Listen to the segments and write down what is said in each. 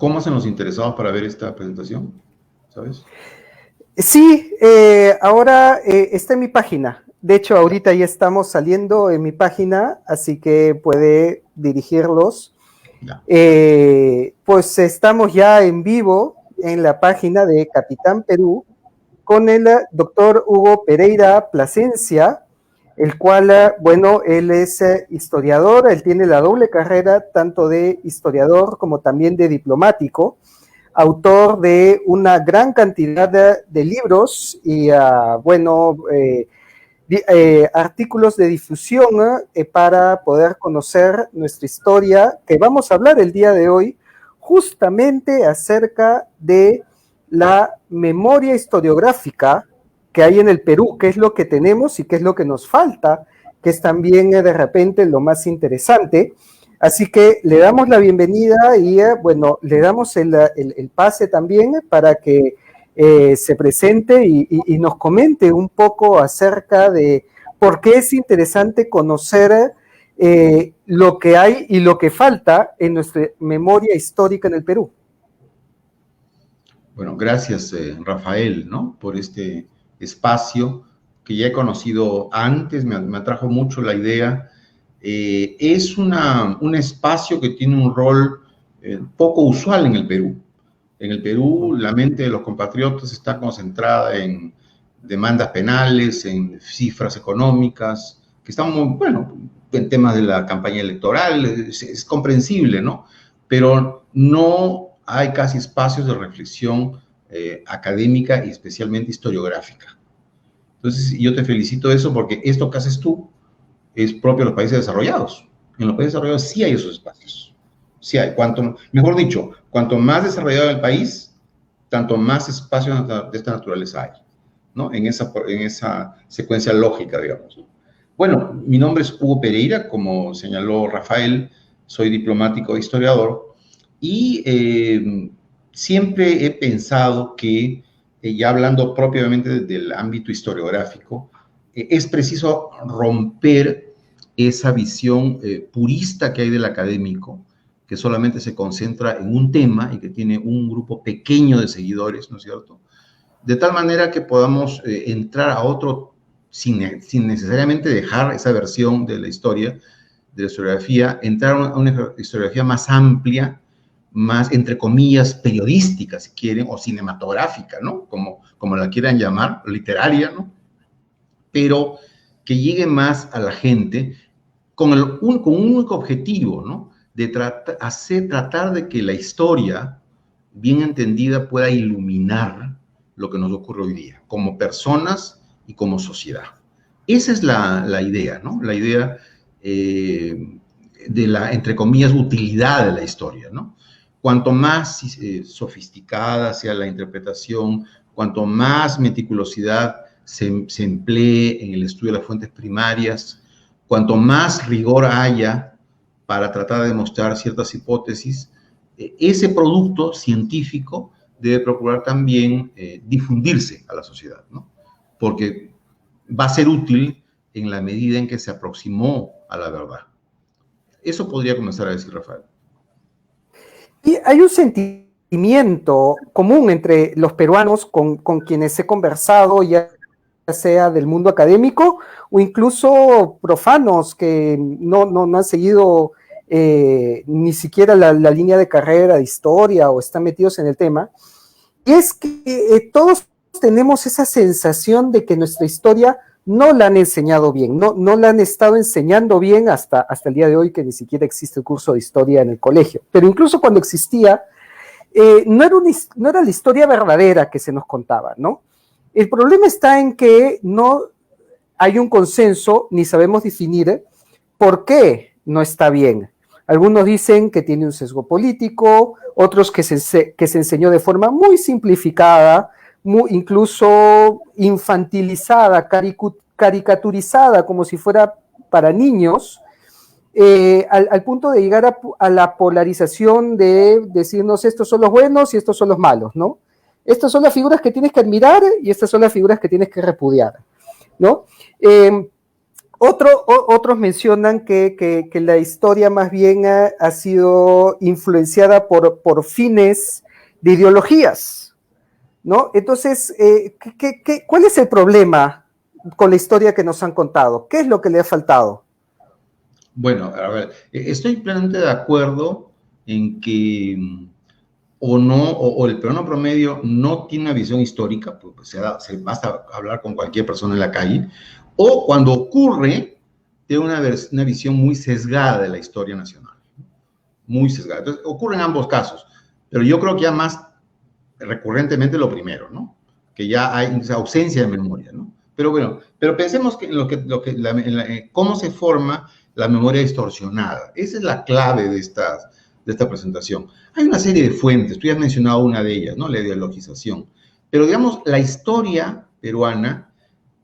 ¿Cómo hacen los interesados para ver esta presentación? ¿Sabes? Sí, ahora está en mi página. De hecho, ahorita ya estamos saliendo en mi página, así que puede dirigirlos. Pues estamos ya en vivo en la página de Capitán Perú con el doctor Hugo Pereira Plasencia, el cual, bueno, él es historiador, él tiene la doble carrera, tanto de historiador como también de diplomático, autor de una gran cantidad de libros y, bueno, artículos de difusión para poder conocer nuestra historia, que vamos a hablar el día de hoy justamente acerca de la memoria historiográfica que hay en el Perú, qué es lo que tenemos y qué es lo que nos falta, que es también de repente lo más interesante. Así que le damos la bienvenida y, bueno, le damos el pase también para que se presente y nos comente un poco acerca de por qué es interesante conocer lo que hay y lo que falta en nuestra memoria histórica en el Perú. Bueno, gracias, Rafael, ¿no? Por este espacio que ya he conocido antes, me atrajo mucho la idea. Es un espacio que tiene un rol poco usual en el Perú. En el Perú, la mente de los compatriotas está concentrada en demandas penales, en cifras económicas, que están muy, bueno, en temas de la campaña electoral, es comprensible, ¿no? Pero no hay casi espacios de reflexión académica y especialmente historiográfica. Entonces, yo te felicito eso porque esto que haces tú es propio de los países desarrollados. En los países desarrollados sí hay esos espacios. Sí hay. Mejor dicho, cuanto más desarrollado el país, tanto más espacios de esta naturaleza hay, ¿no? En esa secuencia lógica, digamos. Bueno, mi nombre es Hugo Pereira, como señaló Rafael, soy diplomático e historiador, y siempre he pensado que, ya hablando propiamente del ámbito historiográfico, es preciso romper esa visión purista que hay del académico, que solamente se concentra en un tema y que tiene un grupo pequeño de seguidores, ¿no es cierto? De tal manera que podamos entrar a otro, sin necesariamente dejar esa versión de la historia, de la historiografía, entrar a una historiografía más amplia, más, entre comillas, periodística, si quieren, o cinematográfica, ¿no? Como la quieran llamar, literaria, ¿no? Pero que llegue más a la gente con un único objetivo, ¿no? De tratar de que la historia, bien entendida, pueda iluminar lo que nos ocurre hoy día, como personas y como sociedad. Esa es la idea, ¿no? La idea de la, entre comillas, utilidad de la historia, ¿no? Cuanto más sofisticada sea la interpretación, cuanto más meticulosidad se emplee en el estudio de las fuentes primarias, cuanto más rigor haya para tratar de demostrar ciertas hipótesis, ese producto científico debe procurar también difundirse a la sociedad, ¿no? Porque va a ser útil en la medida en que se aproximó a la verdad. Eso podría comenzar a decir Rafael. Y hay un sentimiento común entre los peruanos con quienes he conversado, ya sea del mundo académico o incluso profanos que no han seguido ni siquiera la línea de carrera de historia o están metidos en el tema, y es que todos tenemos esa sensación de que nuestra historia no la han enseñado bien, no la han estado enseñando bien hasta el día de hoy, que ni siquiera existe el curso de historia en el colegio. Pero incluso cuando existía, no era la historia verdadera que se nos contaba, ¿no? El problema está en que no hay un consenso, ni sabemos definir por qué no está bien. Algunos dicen que tiene un sesgo político, otros que se enseñó de forma muy simplificada, incluso infantilizada, caricaturizada, como si fuera para niños, al punto de llegar a la polarización de decirnos estos son los buenos y estos son los malos, ¿no? Estas son las figuras que tienes que admirar y estas son las figuras que tienes que repudiar, ¿no? Otros mencionan que la historia más bien ha sido influenciada por fines de ideologías, ¿no? Entonces, ¿cuál es el problema con la historia que nos han contado? ¿Qué es lo que le ha faltado? Bueno, a ver, estoy plenamente de acuerdo en que o no, o el peruano promedio no tiene una visión histórica, pues se basta hablar con cualquier persona en la calle, o cuando ocurre, tiene una visión muy sesgada de la historia nacional, muy sesgada. Entonces, ocurre en ambos casos, pero yo creo que ya más recurrentemente lo primero, ¿no? Que ya hay esa ausencia de memoria, ¿no? Pero bueno, pero pensemos que cómo se forma la memoria distorsionada. Esa es la clave de esta presentación. Hay una serie de fuentes, tú ya has mencionado una de ellas, ¿no? La ideologización. Pero digamos, la historia peruana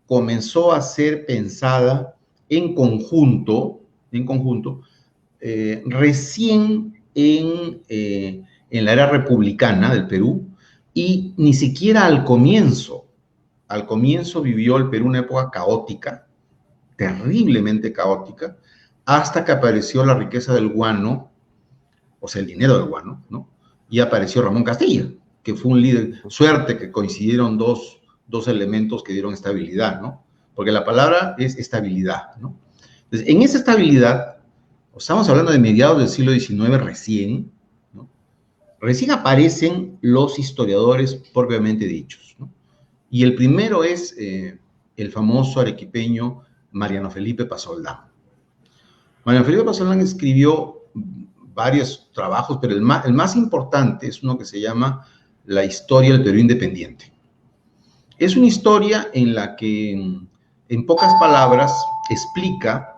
comenzó a ser pensada en conjunto recién en la era republicana del Perú, y ni siquiera al comienzo vivió el Perú una época caótica, terriblemente caótica, hasta que apareció la riqueza del guano, o sea, el dinero del guano, ¿no? Y apareció Ramón Castilla, que fue un líder. Suerte que coincidieron dos elementos que dieron estabilidad, ¿no? Porque la palabra es estabilidad, ¿no? Entonces, en esa estabilidad, estamos hablando de mediados del siglo XIX recién, ¿no? Recién aparecen los historiadores propiamente dichos, ¿no? Y el primero es el famoso arequipeño Mariano Felipe Pasoldán. Mariano Felipe Pasoldán escribió varios trabajos, pero el más importante es uno que se llama La historia del Perú independiente. Es una historia en la que, en pocas palabras, explica,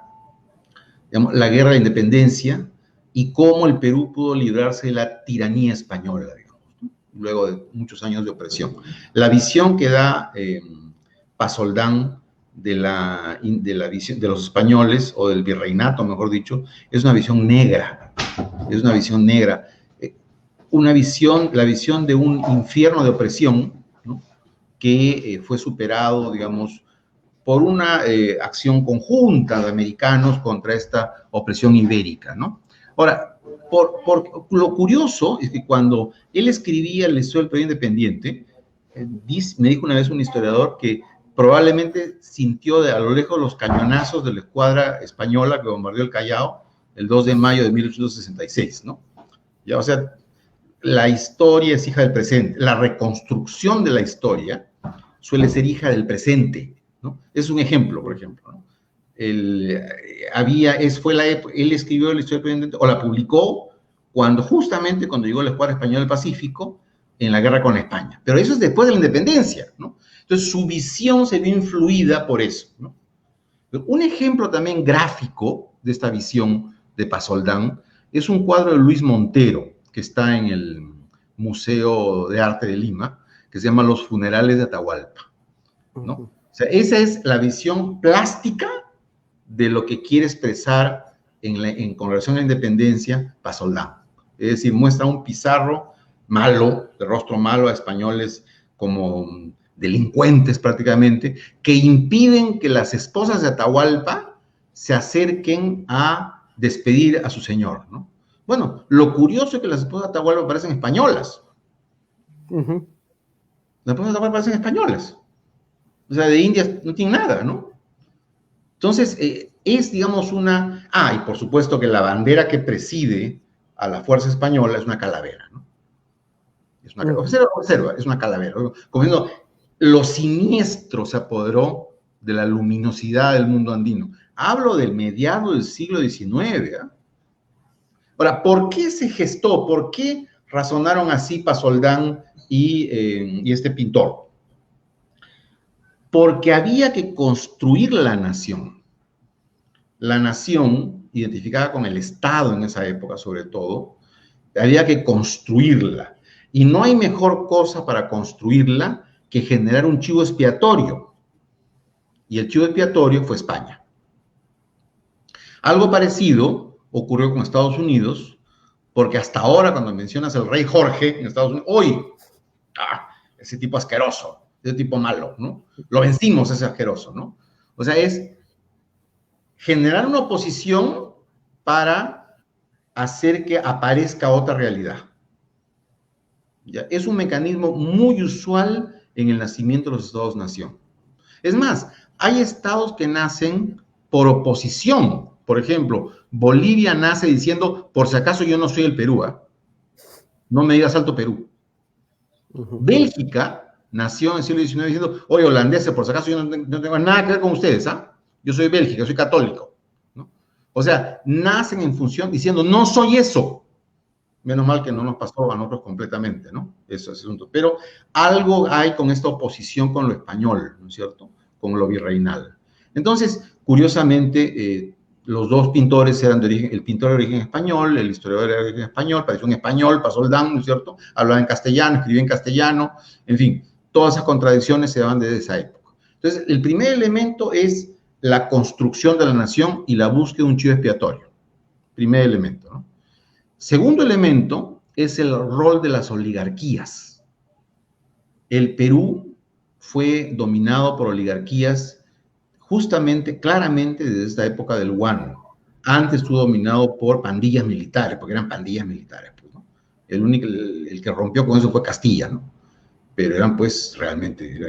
digamos, la guerra de independencia y cómo el Perú pudo librarse de la tiranía española, digamos, ¿no? Luego de muchos años de opresión. La visión que da Pasoldán de la visión de los españoles, o del virreinato, mejor dicho, es una visión negra. Es una visión negra. La visión de un infierno de opresión, ¿no? Que fue superado, digamos, por una acción conjunta de americanos contra esta opresión ibérica, ¿no? Ahora, lo curioso es que cuando él escribía la historia del Perú independiente, me dijo una vez un historiador que probablemente sintió a lo lejos los cañonazos de la escuadra española que bombardeó el Callao el 2 de mayo de 1866, ¿no? Ya, o sea, la historia es hija del presente, la reconstrucción de la historia suele ser hija del presente, ¿no? Es un ejemplo, por ejemplo, ¿no? Él escribió la historia del o la publicó justamente cuando llegó la escuadra española al Pacífico en la guerra con España. Pero eso es después de la independencia, ¿no? Entonces su visión se vio influida por eso, ¿no? Un ejemplo también gráfico de esta visión de Pasoldán es un cuadro de Luis Montero, que está en el Museo de Arte de Lima, que se llama Los funerales de Atahualpa, ¿no? O sea, esa es la visión plástica de lo que quiere expresar con relación a la independencia Pasoldán. Es decir, muestra un Pizarro malo, de rostro malo, a españoles como delincuentes prácticamente, que impiden que las esposas de Atahualpa se acerquen a despedir a su señor, ¿no? Bueno, lo curioso es que las esposas de Atahualpa parecen españolas. Las esposas de Atahualpa parecen españolas. O sea, de Indias no tienen nada, ¿no? Entonces, es, digamos, y por supuesto que la bandera que preside a la fuerza española es una calavera, ¿no? Observa, es una calavera. Como diciendo, lo siniestro se apoderó de la luminosidad del mundo andino. Hablo del mediado del siglo XIX, ¿eh? Ahora, ¿por qué se gestó? ¿Por qué razonaron así Pasoldán y este pintor? Porque había que construir la nación. La nación, identificada con el Estado en esa época sobre todo, había que construirla. Y no hay mejor cosa para construirla que generar un chivo expiatorio. Y el chivo expiatorio fue España. Algo parecido ocurrió con Estados Unidos, porque hasta ahora cuando mencionas al rey Jorge en Estados Unidos, ese tipo asqueroso, ese tipo malo, ¿no? Lo vencimos, ese asqueroso, ¿no? O sea, generar una oposición para hacer que aparezca otra realidad. ¿Ya? Es un mecanismo muy usual en el nacimiento de los estados-nación. Es más, hay estados que nacen por oposición. Por ejemplo, Bolivia nace diciendo, por si acaso yo no soy el Perú, ¿eh? No me digas Alto Perú. Bélgica nació en el siglo XIX diciendo, oye, holandeses, por si acaso yo no tengo nada que ver con ustedes, ¿ah? Yo soy Bélgica, soy católico, ¿no? O sea, nacen en función diciendo, no soy eso. Menos mal que no nos pasó a nosotros completamente, ¿no? Eso es el asunto. Pero algo hay con esta oposición con lo español, ¿no es cierto? Con lo virreinal. Entonces, curiosamente, los dos pintores eran de origen, el pintor de origen español, el historiador era de origen español, pareció un español, pasó el Dan, ¿no es cierto? Hablaba en castellano, escribía en castellano, en fin, todas esas contradicciones se daban desde esa época. Entonces, el primer elemento es la construcción de la nación y la búsqueda de un chivo expiatorio. Primer elemento, ¿no? Segundo elemento es el rol de las oligarquías. El Perú fue dominado por oligarquías justamente, claramente desde esta época del Guano. Antes estuvo dominado por pandillas militares, porque eran pandillas militares, pues, ¿no? El que rompió con eso fue Castilla, ¿no? Pero eran, pues, realmente,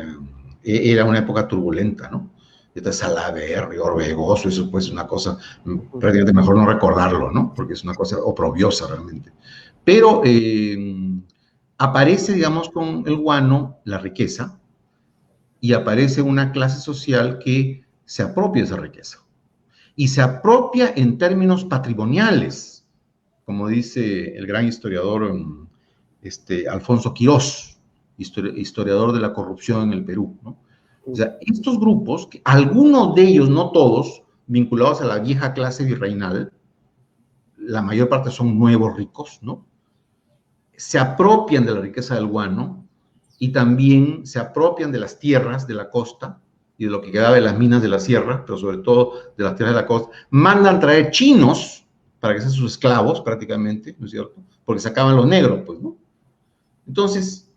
era una época turbulenta, ¿no? Esta Salaverry, Orbegoso, eso pues es una cosa prácticamente mejor no recordarlo, ¿no? Porque es una cosa oprobiosa realmente. Pero aparece, digamos, con el guano la riqueza y aparece una clase social que se apropia de esa riqueza. Y se apropia en términos patrimoniales, como dice el gran historiador Alfonso Quirós, historiador de la corrupción en el Perú, ¿no? O sea, estos grupos, algunos de ellos, no todos, vinculados a la vieja clase virreinal, la mayor parte son nuevos ricos, ¿no? Se apropian de la riqueza del guano y también se apropian de las tierras de la costa y de lo que quedaba de las minas de la sierra, pero sobre todo de las tierras de la costa. Mandan traer chinos para que sean sus esclavos prácticamente, ¿no es cierto? Porque sacaban los negros, pues, ¿no? Entonces,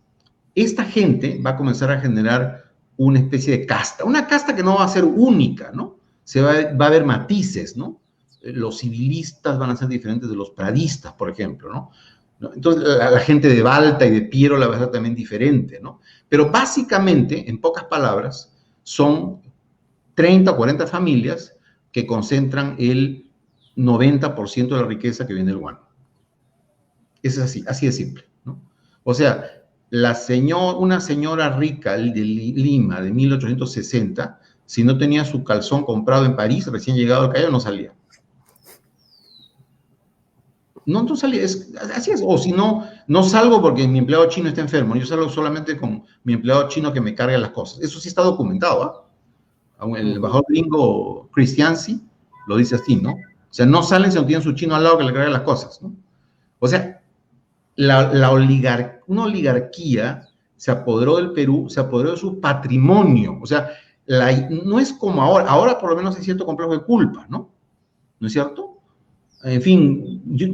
esta gente va a comenzar a generar una especie de casta, una casta que no va a ser única, ¿no? Va a haber matices, ¿no? Los civilistas van a ser diferentes de los pradistas, por ejemplo, ¿no? Entonces, la gente de Balta y de Piero la va a ser también diferente, ¿no? Pero básicamente, en pocas palabras, son 30 o 40 familias que concentran el 90% de la riqueza que viene del guano. Es así de simple, ¿no? O sea, una señora rica de Lima de 1860, si no tenía su calzón comprado en París, recién llegado al Callao, no salía. No salía, así es. O si no, no salgo porque mi empleado chino está enfermo, yo salgo solamente con mi empleado chino que me carga las cosas. Eso sí está documentado, ¿eh? El embajador gringo Christiansi lo dice así, ¿no? O sea, no salen si no tienen su chino al lado que le carga las cosas, ¿no? O sea, una oligarquía se apoderó del Perú, se apoderó de su patrimonio. O sea, no es como ahora por lo menos hay cierto complejo de culpa, ¿no? ¿No es cierto? En fin, yo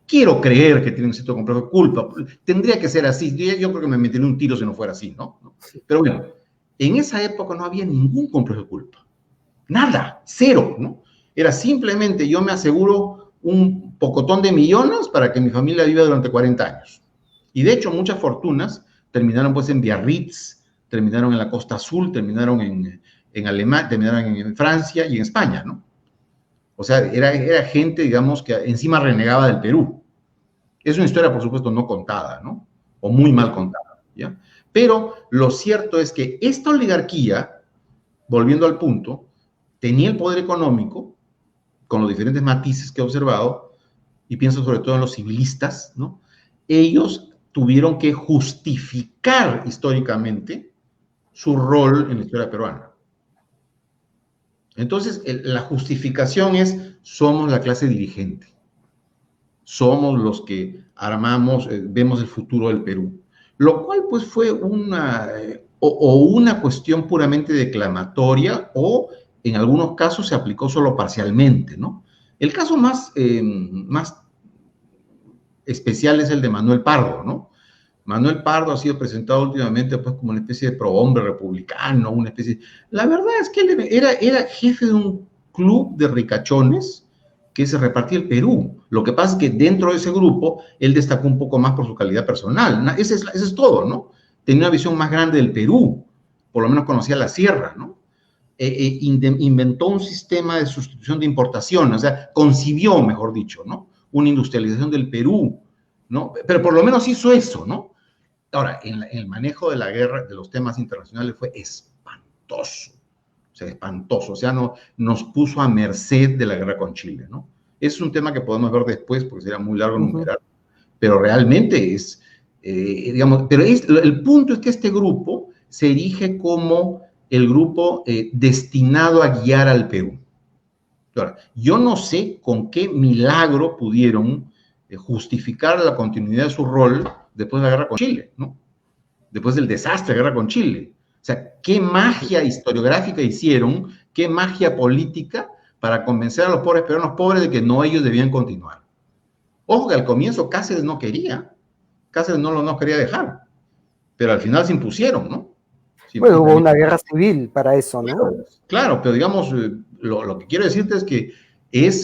quiero creer que tienen cierto complejo de culpa. Tendría que ser así. Yo creo que me metería un tiro si no fuera así, ¿no? Pero bueno, en esa época no había ningún complejo de culpa. Nada, cero, ¿no? Era simplemente yo me aseguro un pocotón de millones para que mi familia viva durante 40 años. Y de hecho muchas fortunas terminaron pues en Biarritz, terminaron en la Costa Azul, terminaron en Alemania, terminaron en Francia y en España, ¿no? O sea, era gente, digamos, que encima renegaba del Perú. Es una historia, por supuesto, no contada, ¿no? O muy mal contada, ¿ya? Pero lo cierto es que esta oligarquía, volviendo al punto, tenía el poder económico, con los diferentes matices que he observado, y pienso sobre todo en los civilistas, ¿no? Ellos tuvieron que justificar históricamente su rol en la historia peruana. Entonces, la justificación es, somos la clase dirigente. Somos los que armamos, vemos el futuro del Perú. Lo cual, pues, fue una cuestión puramente declamatoria o, en algunos casos, se aplicó solo parcialmente, ¿no? El caso más especial es el de Manuel Pardo, ¿no? Manuel Pardo ha sido presentado últimamente pues como una especie de prohombre republicano, una especie... La verdad es que él era jefe de un club de ricachones que se repartía el Perú. Lo que pasa es que dentro de ese grupo, él destacó un poco más por su calidad personal. Ese es todo, ¿no? Tenía una visión más grande del Perú, por lo menos conocía la sierra, ¿no? Inventó un sistema de sustitución de importación, o sea, concibió, mejor dicho, ¿no? Una industrialización del Perú, ¿no? Pero por lo menos hizo eso, ¿no? Ahora, en el manejo de la guerra, de los temas internacionales, fue espantoso. O sea, espantoso. O sea, nos puso a merced de la guerra con Chile, ¿no? Es un tema que podemos ver después, porque sería muy largo enumerar. Pero realmente es, digamos, pero el punto es que este grupo se erige como el grupo destinado a guiar al Perú. Ahora, yo no sé con qué milagro pudieron justificar la continuidad de su rol después de la guerra con Chile, ¿no? Después del desastre de la guerra con Chile. O sea, qué magia historiográfica hicieron, qué magia política para convencer a los pobres peruanos pobres de que no, ellos debían continuar. Ojo que al comienzo Cáceres no quería, Cáceres no quería dejar, pero al final se impusieron, ¿no? Bueno, hubo una guerra civil para eso, ¿no? Claro, pero digamos, lo que quiero decirte es que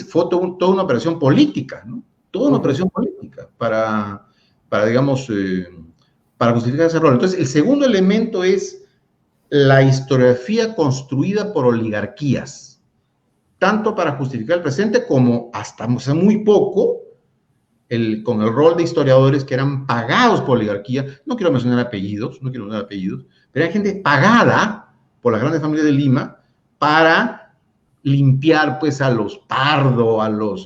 fue toda una operación política, ¿no? Toda una operación política para digamos, para justificar ese rol. Entonces, el segundo elemento es la historiografía construida por oligarquías, tanto para justificar el presente como hasta hace muy poco, con el rol de historiadores que eran pagados por oligarquía. No quiero mencionar apellidos, pero hay gente pagada por las grandes familias de Lima para limpiar pues a los Pardo, a los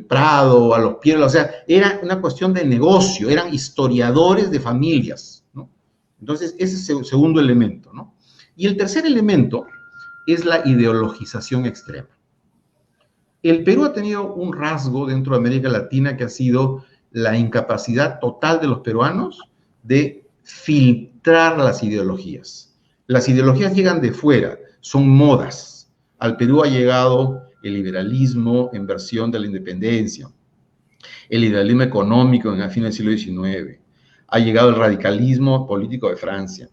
Prado, a los Piero, o sea, era una cuestión de negocio, eran historiadores de familias, ¿no? Entonces, ese es el segundo elemento, ¿no? Y el tercer elemento es la ideologización extrema. El Perú ha tenido un rasgo dentro de América Latina que ha sido la incapacidad total de los peruanos de filtrar las ideologías. Las ideologías llegan de fuera, son modas. Al Perú ha llegado el liberalismo en versión de la independencia, el liberalismo económico en el fin del siglo XIX, ha llegado el radicalismo político de Francia,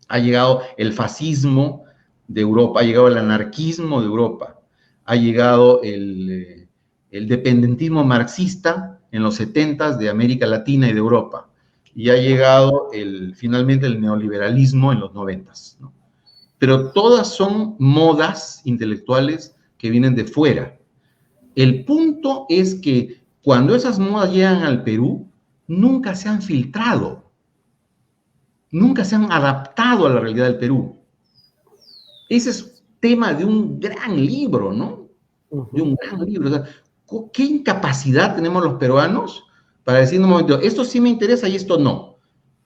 ha llegado el fascismo de Europa, ha llegado el anarquismo de Europa, ha llegado el dependentismo marxista en los 70s de América Latina y de Europa, y ha llegado finalmente el neoliberalismo en los 90s, ¿no? Pero todas son modas intelectuales que vienen de fuera. El punto es que cuando esas modas llegan al Perú, nunca se han filtrado, nunca se han adaptado a la realidad del Perú. Ese es tema de un gran libro, ¿no? De un gran libro. O sea, ¿qué incapacidad tenemos los peruanos para decir en un momento, esto sí me interesa y esto no?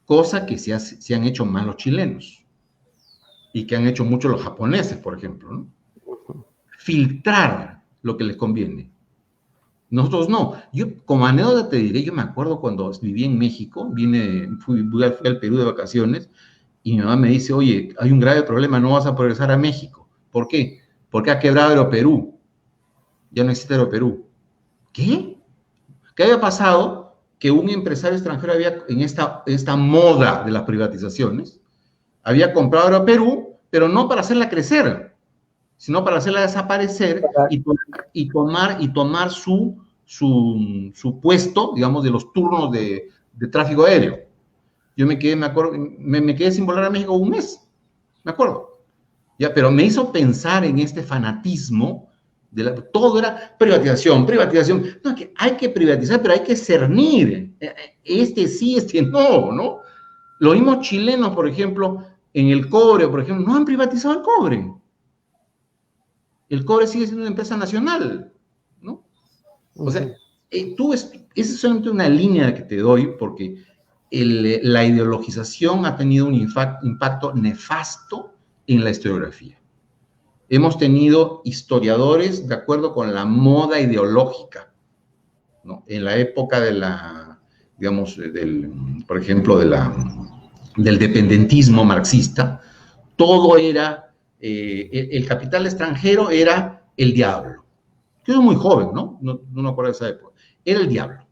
Cosa que se han hecho mal los chilenos y que han hecho mucho los japoneses, por ejemplo, ¿no? Filtrar lo que les conviene. Nosotros no. Yo, como anécdota te diré, yo me acuerdo cuando viví en México, fui al Perú de vacaciones, y mi mamá me dice, oye, hay un grave problema, no vas a progresar a México. ¿Por qué? Porque ha quebrado Aeroperú. Ya no existe Aeroperú. ¿Qué? ¿Qué había pasado? Que un empresario extranjero había, en esta moda de las privatizaciones, había comprado Aeroperú, pero no para hacerla crecer, sino para hacerla desaparecer y tomar su puesto, digamos, de los turnos de tráfico aéreo. Yo me quedé sin volar a México un mes, me acuerdo. Ya, pero me hizo pensar en este fanatismo, todo era privatización. No, que hay que privatizar, pero hay que cernir. Este sí, este no, ¿no? Los mismos chilenos, por ejemplo, en el cobre, por ejemplo, no han privatizado el cobre. El cobre sigue siendo una empresa nacional, ¿no? O sea, esa es solamente una línea que te doy porque la ideologización ha tenido un impacto nefasto en la historiografía. Hemos tenido historiadores de acuerdo con la moda ideológica, ¿no? En la época digamos, por ejemplo, del dependentismo marxista, todo era, el capital extranjero era el diablo. Yo soy muy joven, ¿no? No me acuerdo de esa época. Era el diablo.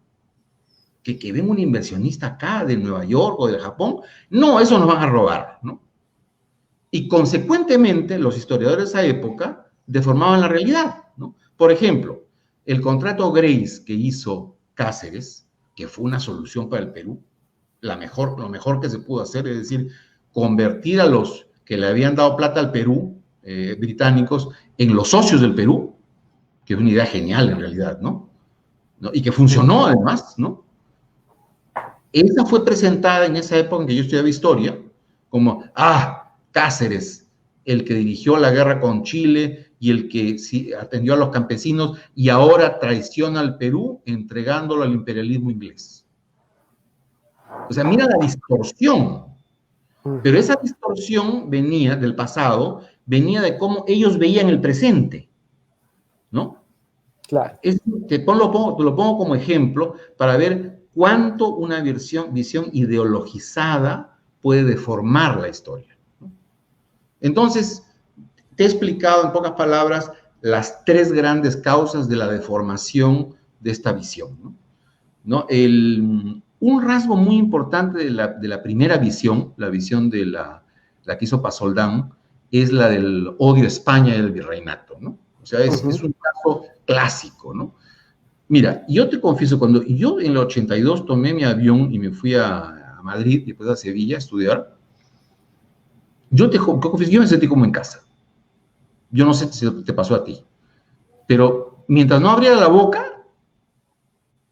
Que venga un inversionista acá de Nueva York o de Japón, no, eso nos van a robar, ¿no? Y consecuentemente, los historiadores de esa época deformaban la realidad, ¿no? Por ejemplo, el contrato Grace que hizo Cáceres, que fue una solución para el Perú, lo mejor que se pudo hacer, es decir, convertir a los que le habían dado plata al Perú, británicos, en los socios del Perú, que es una idea genial en realidad, ¿no? Y que funcionó además, ¿no? Esa fue presentada en esa época en que yo estudiaba historia, como, Cáceres, el que dirigió la guerra con Chile y el que sí, atendió a los campesinos y ahora traiciona al Perú entregándolo al imperialismo inglés. O sea, mira la distorsión. Pero esa distorsión venía del pasado, venía de cómo ellos veían el presente, ¿no? Claro. Te lo pongo como ejemplo para ver cuánto una visión ideologizada puede deformar la historia, ¿no? Entonces, te he explicado en pocas palabras las tres grandes causas de la deformación de esta visión, ¿no? Un rasgo muy importante de la primera visión, la visión de la que hizo Pasoldán, es la del odio a España y el virreinato, ¿no? O sea, es un caso clásico, ¿no? Mira, yo te confieso, cuando yo en el 82 tomé mi avión y me fui a Madrid, después a Sevilla a estudiar, yo confieso, yo me sentí como en casa. Yo no sé si te pasó a ti, pero mientras no abriera la boca,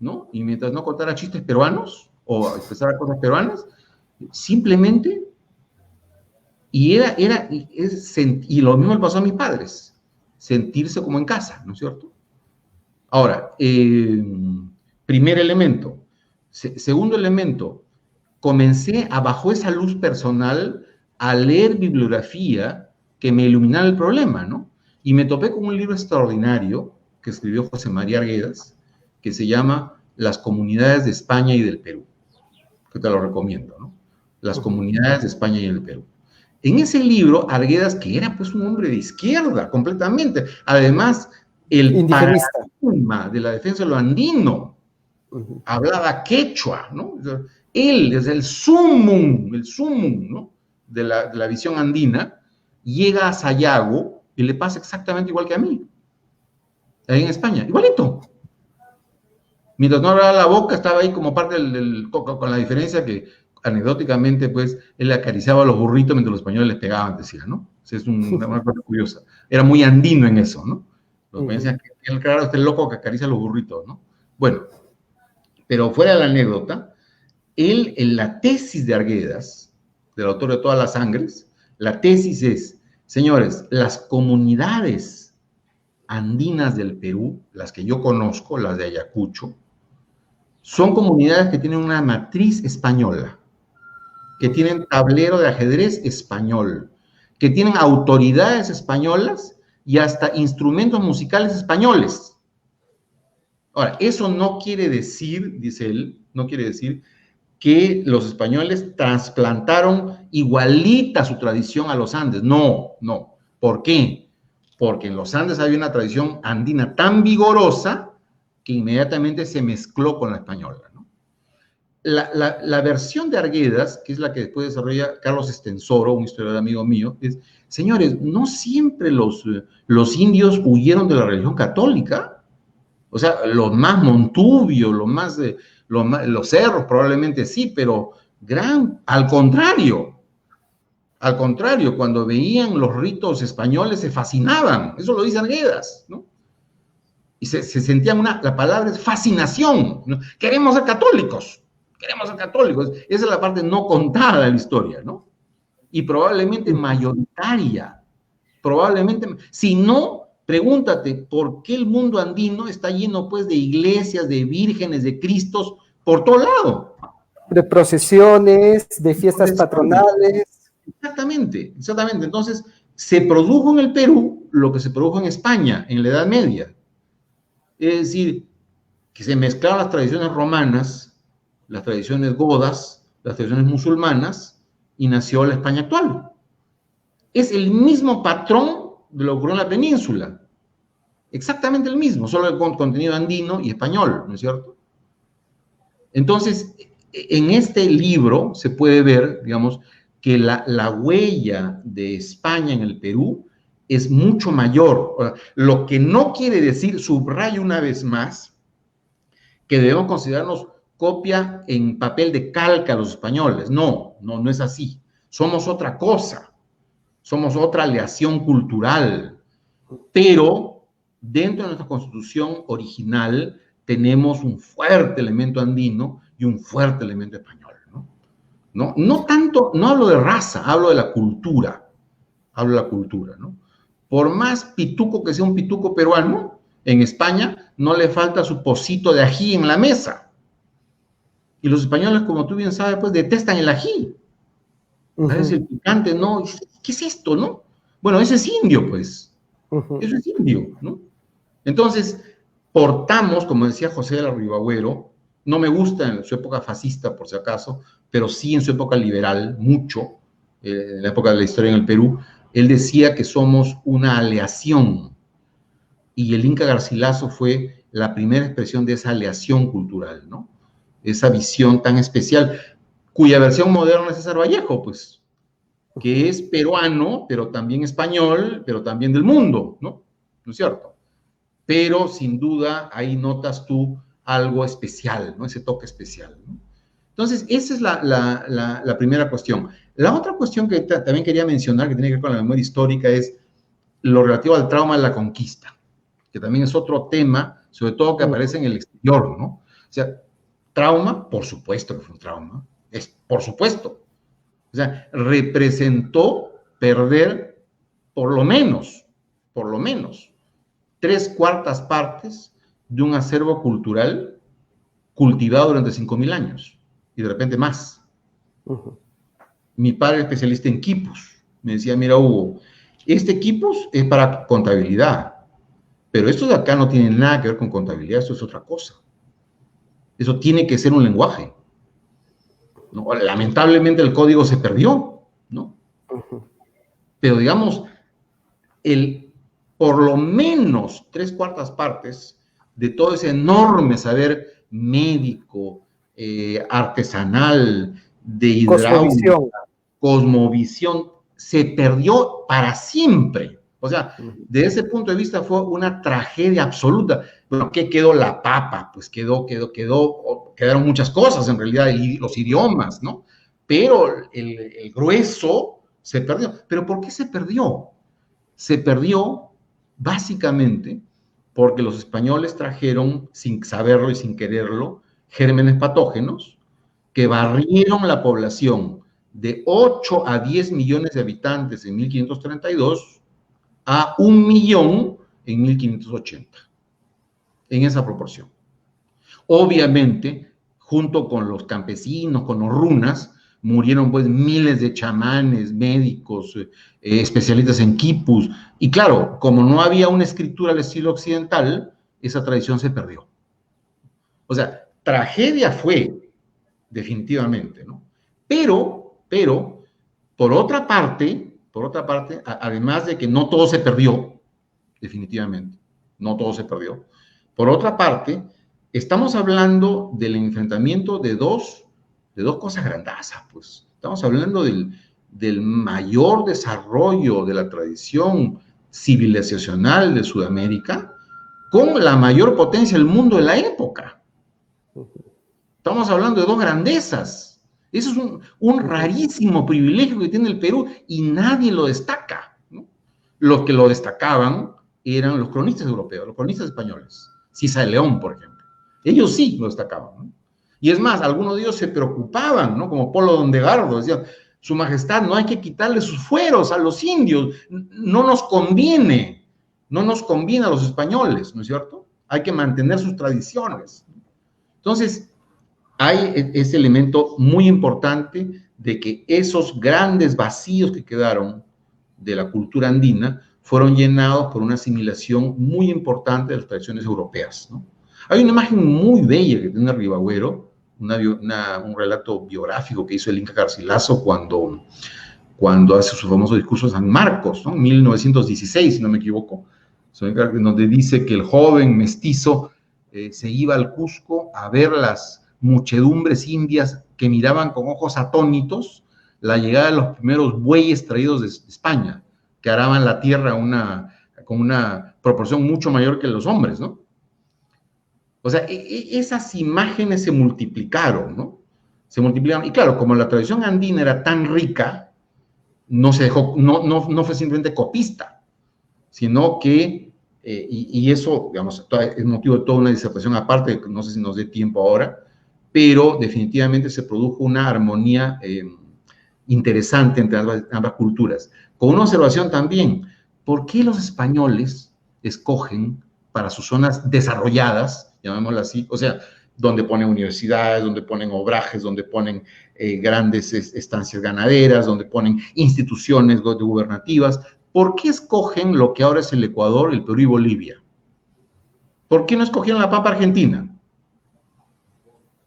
¿no? Y mientras no contara chistes peruanos o expresara cosas peruanas, simplemente, y lo mismo le pasó a mis padres, sentirse como en casa, ¿no es cierto? Ahora, primer elemento. Segundo elemento, comencé bajo esa luz personal a leer bibliografía que me iluminara el problema, ¿no? Y me topé con un libro extraordinario que escribió José María Arguedas, que se llama Las comunidades de España y del Perú, que te lo recomiendo, ¿no? Las comunidades de España y del Perú. En ese libro, Arguedas, que era pues un hombre de izquierda completamente, además, el paradigma de la defensa de lo andino, hablaba quechua, ¿no? Él es el sumum, ¿no? de la visión andina, llega a Sayago y le pasa exactamente igual que a mí, ahí en España, igualito. Mientras no abría la boca, estaba ahí como parte con la diferencia que, anecdóticamente, pues, él acariciaba a los burritos mientras los españoles les pegaban, decía, ¿no? O sea, es una cosa curiosa. Era muy andino en eso, ¿no? Los españoles decían, claro, este loco que acaricia a los burritos, ¿no? Bueno, pero fuera de la anécdota, él, en la tesis de Arguedas, del autor de Todas las Sangres, la tesis es, señores, las comunidades andinas del Perú, las que yo conozco, las de Ayacucho, son comunidades que tienen una matriz española, que tienen tablero de ajedrez español, que tienen autoridades españolas y hasta instrumentos musicales españoles. Ahora, eso no quiere decir, dice él, no quiere decir que los españoles trasplantaron igualita su tradición a los Andes. No, no. ¿Por qué? Porque en los Andes había una tradición andina tan vigorosa que inmediatamente se mezcló con la española, ¿no? La versión de Arguedas, que es la que después desarrolla Carlos Estensoro, un historiador amigo mío, es, señores, no siempre los indios huyeron de la religión católica. O sea, los más Montubios, los cerros probablemente sí, pero al contrario, cuando veían los ritos españoles se fascinaban, eso lo dice Arguedas, ¿no? Y se sentían la palabra es fascinación, ¿no? Queremos ser católicos, esa es la parte no contada de la historia, ¿no? Y probablemente mayoritaria, si no, pregúntate, ¿por qué el mundo andino está lleno, pues, de iglesias, de vírgenes, de cristos, por todo lado? De procesiones, de fiestas patronales. Exactamente. Entonces, se produjo en el Perú lo que se produjo en España, en la Edad Media. Es decir, que se mezclaron las tradiciones romanas, las tradiciones godas, las tradiciones musulmanas, y nació la España actual. Es el mismo patrón de lo que ocurrió en la península. Exactamente el mismo, solo con contenido andino y español, ¿no es cierto? Entonces, en este libro se puede ver, digamos, que la huella de España en el Perú es mucho mayor. Lo que no quiere decir, subrayo una vez más, que debemos considerarnos copia en papel de calca a los españoles. No, no, no es así. Somos otra cosa. Somos otra aleación cultural. Pero dentro de nuestra constitución original tenemos un fuerte elemento andino y un fuerte elemento español, ¿no? No tanto, no hablo de raza, hablo de la cultura. Hablo de la cultura, ¿no? Por más pituco que sea un pituco peruano, en España no le falta su pocito de ají en la mesa. Y los españoles, como tú bien sabes, pues detestan el ají. A veces el picante, no, ¿qué es esto, no? Bueno, ese es indio, pues. Eso es indio, ¿no? Entonces, portamos, como decía José de la Ribagüero, no me gusta en su época fascista, por si acaso, pero sí en su época liberal, mucho, en la época de la historia en el Perú, él decía que somos una aleación, y el Inca Garcilaso fue la primera expresión de esa aleación cultural, ¿no? Esa visión tan especial, cuya versión moderna es César Vallejo, pues, que es peruano, pero también español, pero también del mundo, ¿no? ¿No es cierto? Pero sin duda ahí notas tú algo especial, ¿no? Ese toque especial, ¿no? Entonces, esa es la primera cuestión. La otra cuestión que también quería mencionar, que tiene que ver con la memoria histórica, es lo relativo al trauma de la conquista, que también es otro tema, sobre todo que aparece en el exterior, ¿no? O sea, trauma, por supuesto que fue un trauma, por supuesto. O sea, representó perder por lo menos, 3/4 partes de un acervo cultural cultivado durante 5.000 años, y de repente más. Mi padre, especialista en quipus, me decía, mira, Hugo, este quipus es para contabilidad, pero esto de acá no tiene nada que ver con contabilidad, esto es otra cosa. Eso tiene que ser un lenguaje, ¿no? Lamentablemente el código se perdió, ¿no? Pero digamos, por lo menos 3/4 partes de todo ese enorme saber médico, artesanal, de hidráulica, cosmovisión, se perdió para siempre. O sea, desde ese punto de vista fue una tragedia absoluta. Bueno, ¿qué quedó la papa? Pues quedaron muchas cosas, en realidad, los idiomas, ¿no? Pero el grueso se perdió. ¿Pero por qué se perdió? Se perdió básicamente porque los españoles trajeron, sin saberlo y sin quererlo, gérmenes patógenos que barrieron la población de 8 a 10 millones de habitantes en 1532 a 1 millón en 1580, en esa proporción. Obviamente, junto con los campesinos, con los runas, murieron pues miles de chamanes, médicos, especialistas en quipus, y claro, como no había una escritura al estilo occidental, esa tradición se perdió. O sea, tragedia fue, definitivamente, ¿no? Pero, por otra parte, además de que no todo se perdió, definitivamente, no todo se perdió, por otra parte, estamos hablando del enfrentamiento de dos cosas grandazas, pues. Estamos hablando del mayor desarrollo de la tradición civilizacional de Sudamérica con la mayor potencia del mundo de la época. Estamos hablando de dos grandezas. Eso es un rarísimo privilegio que tiene el Perú y nadie lo destaca, ¿no? Los que lo destacaban eran los cronistas europeos, los cronistas españoles. Cisa de León, por ejemplo. Ellos sí lo destacaban, ¿no? Y es más, algunos de ellos se preocupaban, ¿no? Como Polo Dondegardo, decían, Su Majestad, no hay que quitarle sus fueros a los indios, no nos conviene a los españoles, ¿no es cierto? Hay que mantener sus tradiciones. Entonces, hay ese elemento muy importante de que esos grandes vacíos que quedaron de la cultura andina fueron llenados por una asimilación muy importante de las tradiciones europeas, ¿no? Hay una imagen muy bella que tiene Ribagüero, un relato biográfico que hizo el Inca Garcilaso cuando hace su famoso discurso de San Marcos, ¿no? En 1916, si no me equivoco, donde dice que el joven mestizo se iba al Cusco a ver las muchedumbres indias que miraban con ojos atónitos la llegada de los primeros bueyes traídos de España, que araban la tierra con una proporción mucho mayor que los hombres, ¿no? O sea, esas imágenes se multiplicaron, ¿no? Se multiplicaron. Y claro, como la tradición andina era tan rica, no fue simplemente copista, sino que, y eso, digamos, es motivo de toda una disertación aparte, no sé si nos dé tiempo ahora, pero definitivamente se produjo una armonía interesante entre ambas culturas. Con una observación también, ¿por qué los españoles escogen para sus zonas desarrolladas, llamémoslo así, o sea, donde ponen universidades, donde ponen obrajes, donde ponen grandes estancias ganaderas, donde ponen instituciones gubernativas? ¿Por qué escogen lo que ahora es el Ecuador, el Perú y Bolivia? ¿Por qué no escogieron la pampa argentina?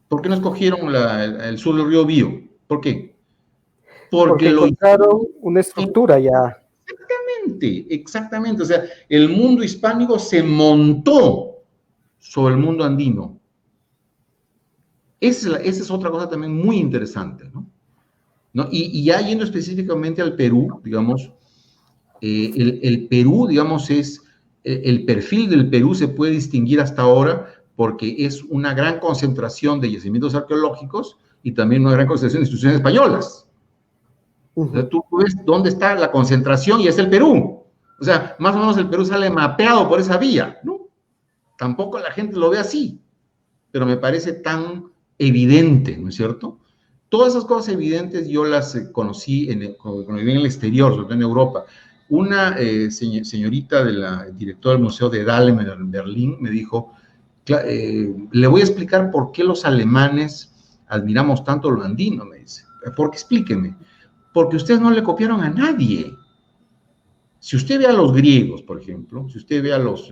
¿Por qué no escogieron el sur del río Bío? ¿Por qué? Porque encontraron una estructura ya. Exactamente. O sea, el mundo hispánico se montó sobre el mundo andino. Esa es otra cosa también muy interesante, ¿no? Y ya yendo específicamente al Perú, digamos, el Perú, digamos, el perfil del Perú se puede distinguir hasta ahora porque es una gran concentración de yacimientos arqueológicos y también una gran concentración de instituciones españolas. O sea, tú ves dónde está la concentración y es el Perú. O sea, más o menos el Perú sale mapeado por esa vía, ¿no? Tampoco la gente lo ve así, pero me parece tan evidente, ¿no es cierto? Todas esas cosas evidentes yo las conocí cuando viví en el exterior, sobre todo en Europa. Una señorita directora del Museo de Dahlem en Berlín me dijo, le voy a explicar por qué los alemanes admiramos tanto lo andino, me dice. ¿Por qué? Explíqueme. Porque ustedes no le copiaron a nadie. Si usted ve a los griegos, por ejemplo, si usted ve a los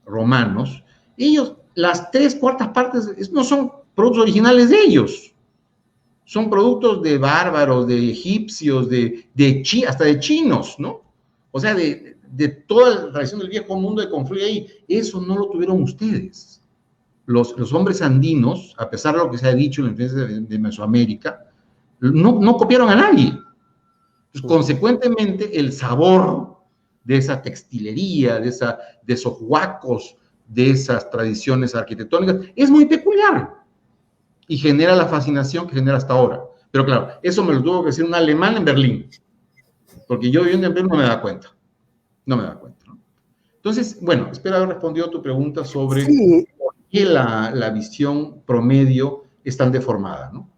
romanos, ellos, las 3/4 partes no son productos originales de ellos. Son productos de bárbaros, de egipcios, hasta de chinos, ¿no? O sea, de toda la tradición del viejo mundo de confluir ahí. Eso no lo tuvieron ustedes. Los hombres andinos, a pesar de lo que se ha dicho en la influencia de Mesoamérica, no copiaron a nadie. Pues, consecuentemente, el sabor de esa textilería, de esos huacos, de esas tradiciones arquitectónicas, es muy peculiar y genera la fascinación que genera hasta ahora. Pero claro, eso me lo tuvo que decir un alemán en Berlín, porque yo viviendo en Berlín no me da cuenta. No me da cuenta, ¿no? Entonces, bueno, espero haber respondido a tu pregunta sobre por qué la visión promedio es tan deformada, ¿no?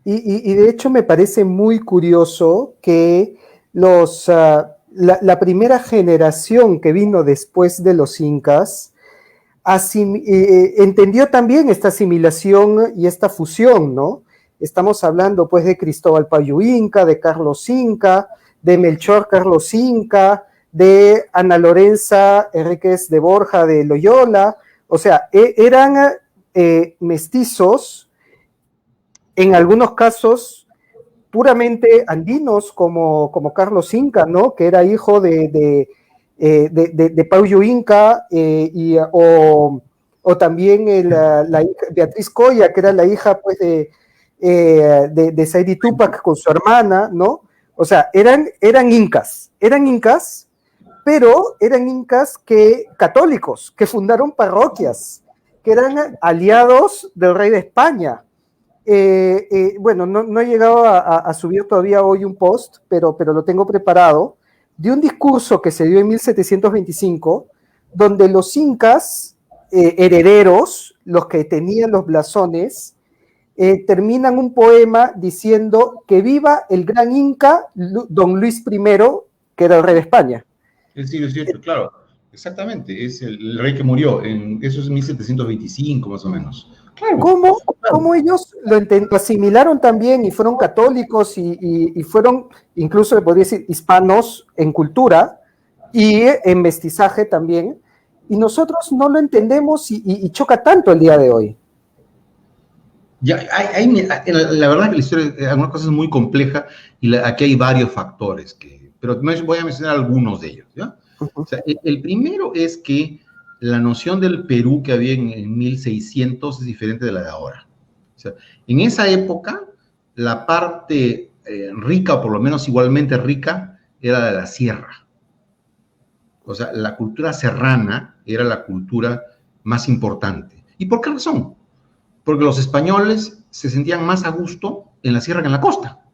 Y de hecho me parece muy curioso que la primera generación que vino después de los incas entendió también esta asimilación y esta fusión, ¿no? Estamos hablando pues de Cristóbal Payu Inca, de Carlos Inca, de Melchor Carlos Inca, de Ana Lorenza Enríquez de Borja de Loyola, o sea, eran mestizos, en algunos casos puramente andinos, como Carlos Inca, ¿no? Que era hijo de Payu Inca, o también la hija Beatriz Coya, que era la hija pues de Saidi Tupac con su hermana, ¿no? O sea, eran incas, pero eran incas católicos, que fundaron parroquias, que eran aliados del rey de España. Bueno, no he llegado a subir todavía hoy un post, pero lo tengo preparado, de un discurso que se dio en 1725, donde los incas herederos, los que tenían los blasones, terminan un poema diciendo que viva el gran inca don Luis I, que era el rey de España. El siglo XVIII, claro, exactamente, es el rey que murió, eso es 1725 más o menos. Claro. ¿Cómo ellos lo asimilaron también y fueron católicos y fueron, incluso le podría decir, hispanos en cultura y en mestizaje también? Y nosotros no lo entendemos y choca tanto el día de hoy. Ya, la verdad que la historia, algunas cosas es muy compleja y aquí hay varios factores, pero voy a mencionar algunos de ellos, ¿ya? O sea, el primero es que la noción del Perú que había en 1600 es diferente de la de ahora. O sea, en esa época, la parte rica, o por lo menos igualmente rica, era de la sierra. O sea, la cultura serrana era la cultura más importante. ¿Y por qué razón? Porque los españoles se sentían más a gusto en la sierra que en la costa.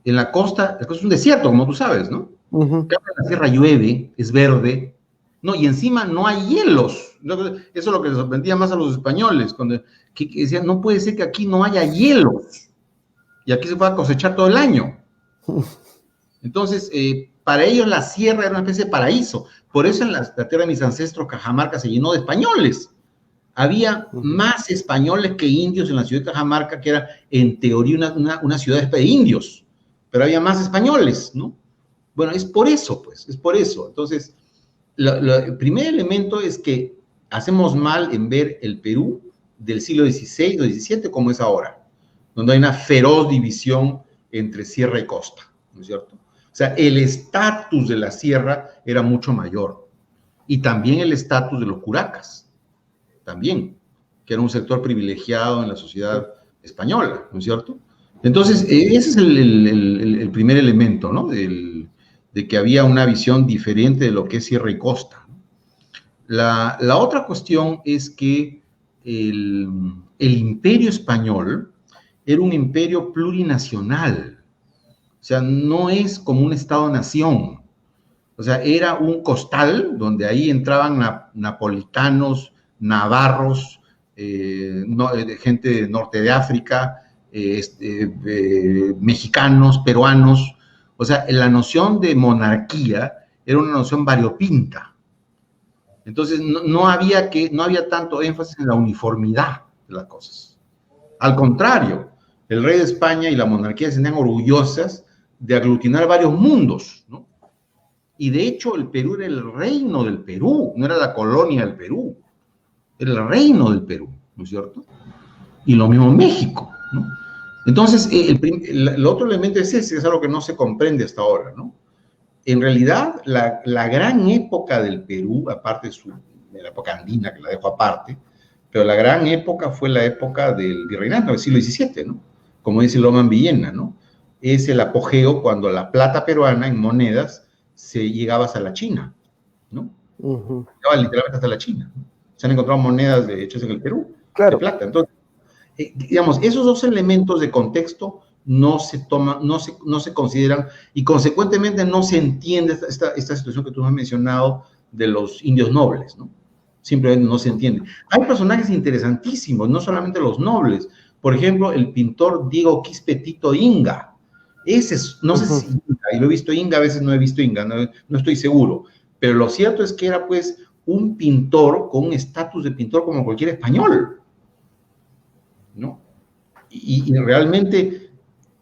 En la costa es un desierto, como tú sabes, ¿no? En la sierra llueve, es verde, no, y encima no hay hielos. Eso es lo que les sorprendía más a los españoles, cuando que decían, no puede ser que aquí no haya hielos, y aquí se pueda cosechar todo el año. Entonces, para ellos la sierra era una especie de paraíso. Por eso en la tierra de mis ancestros, Cajamarca, se llenó de españoles. Había más españoles que indios en la ciudad de Cajamarca, que era en teoría una ciudad de indios, pero había más españoles, ¿no? Bueno, es por eso, pues, es por eso. Entonces, el primer elemento es que hacemos mal en ver el Perú del siglo XVI o XVII como es ahora, donde hay una feroz división entre sierra y costa, ¿no es cierto? O sea, el estatus de la sierra era mucho mayor, y también el estatus de los curacas, también, que era un sector privilegiado en la sociedad española, ¿no es cierto? Entonces, ese es el primer elemento, ¿no? De que había una visión diferente de lo que es sierra y costa. La otra cuestión es que el imperio español era un imperio plurinacional, o sea, no es como un estado-nación, o sea, era un costal donde ahí entraban napolitanos, navarros, gente del norte de África, mexicanos, peruanos. O sea, la noción de monarquía era una noción variopinta. Entonces, no había tanto énfasis en la uniformidad de las cosas. Al contrario, el rey de España y la monarquía se sentían orgullosas de aglutinar varios mundos, ¿no? Y de hecho, el Perú era el reino del Perú, no era la colonia del Perú, era el reino del Perú, ¿no es cierto? Y lo mismo México, ¿no? Entonces, el otro elemento es ese, es algo que no se comprende hasta ahora, ¿no? En realidad, la gran época del Perú, aparte de la época andina, que la dejo aparte, pero la gran época fue la época del virreinato, del siglo XVII, ¿no? Como dice Loman Villena, ¿no? Es el apogeo cuando la plata peruana en monedas se llegaba hasta la China, ¿no? Llegaba literalmente hasta la China, ¿no? Se han encontrado monedas hechas en el Perú, claro, de plata. Entonces, digamos, esos dos elementos de contexto no se toman, no se consideran, y consecuentemente no se entiende esta situación que tú has mencionado de los indios nobles, ¿no? Simplemente no se entiende. Hay personajes interesantísimos, no solamente los nobles. Por ejemplo, el pintor Diego Quispetito Inga. Ese es, no sé si Inga, y lo he visto Inga, a veces no he visto Inga, no estoy seguro. Pero lo cierto es que era, pues, un pintor con un estatus de pintor como cualquier español, ¿no? Y realmente,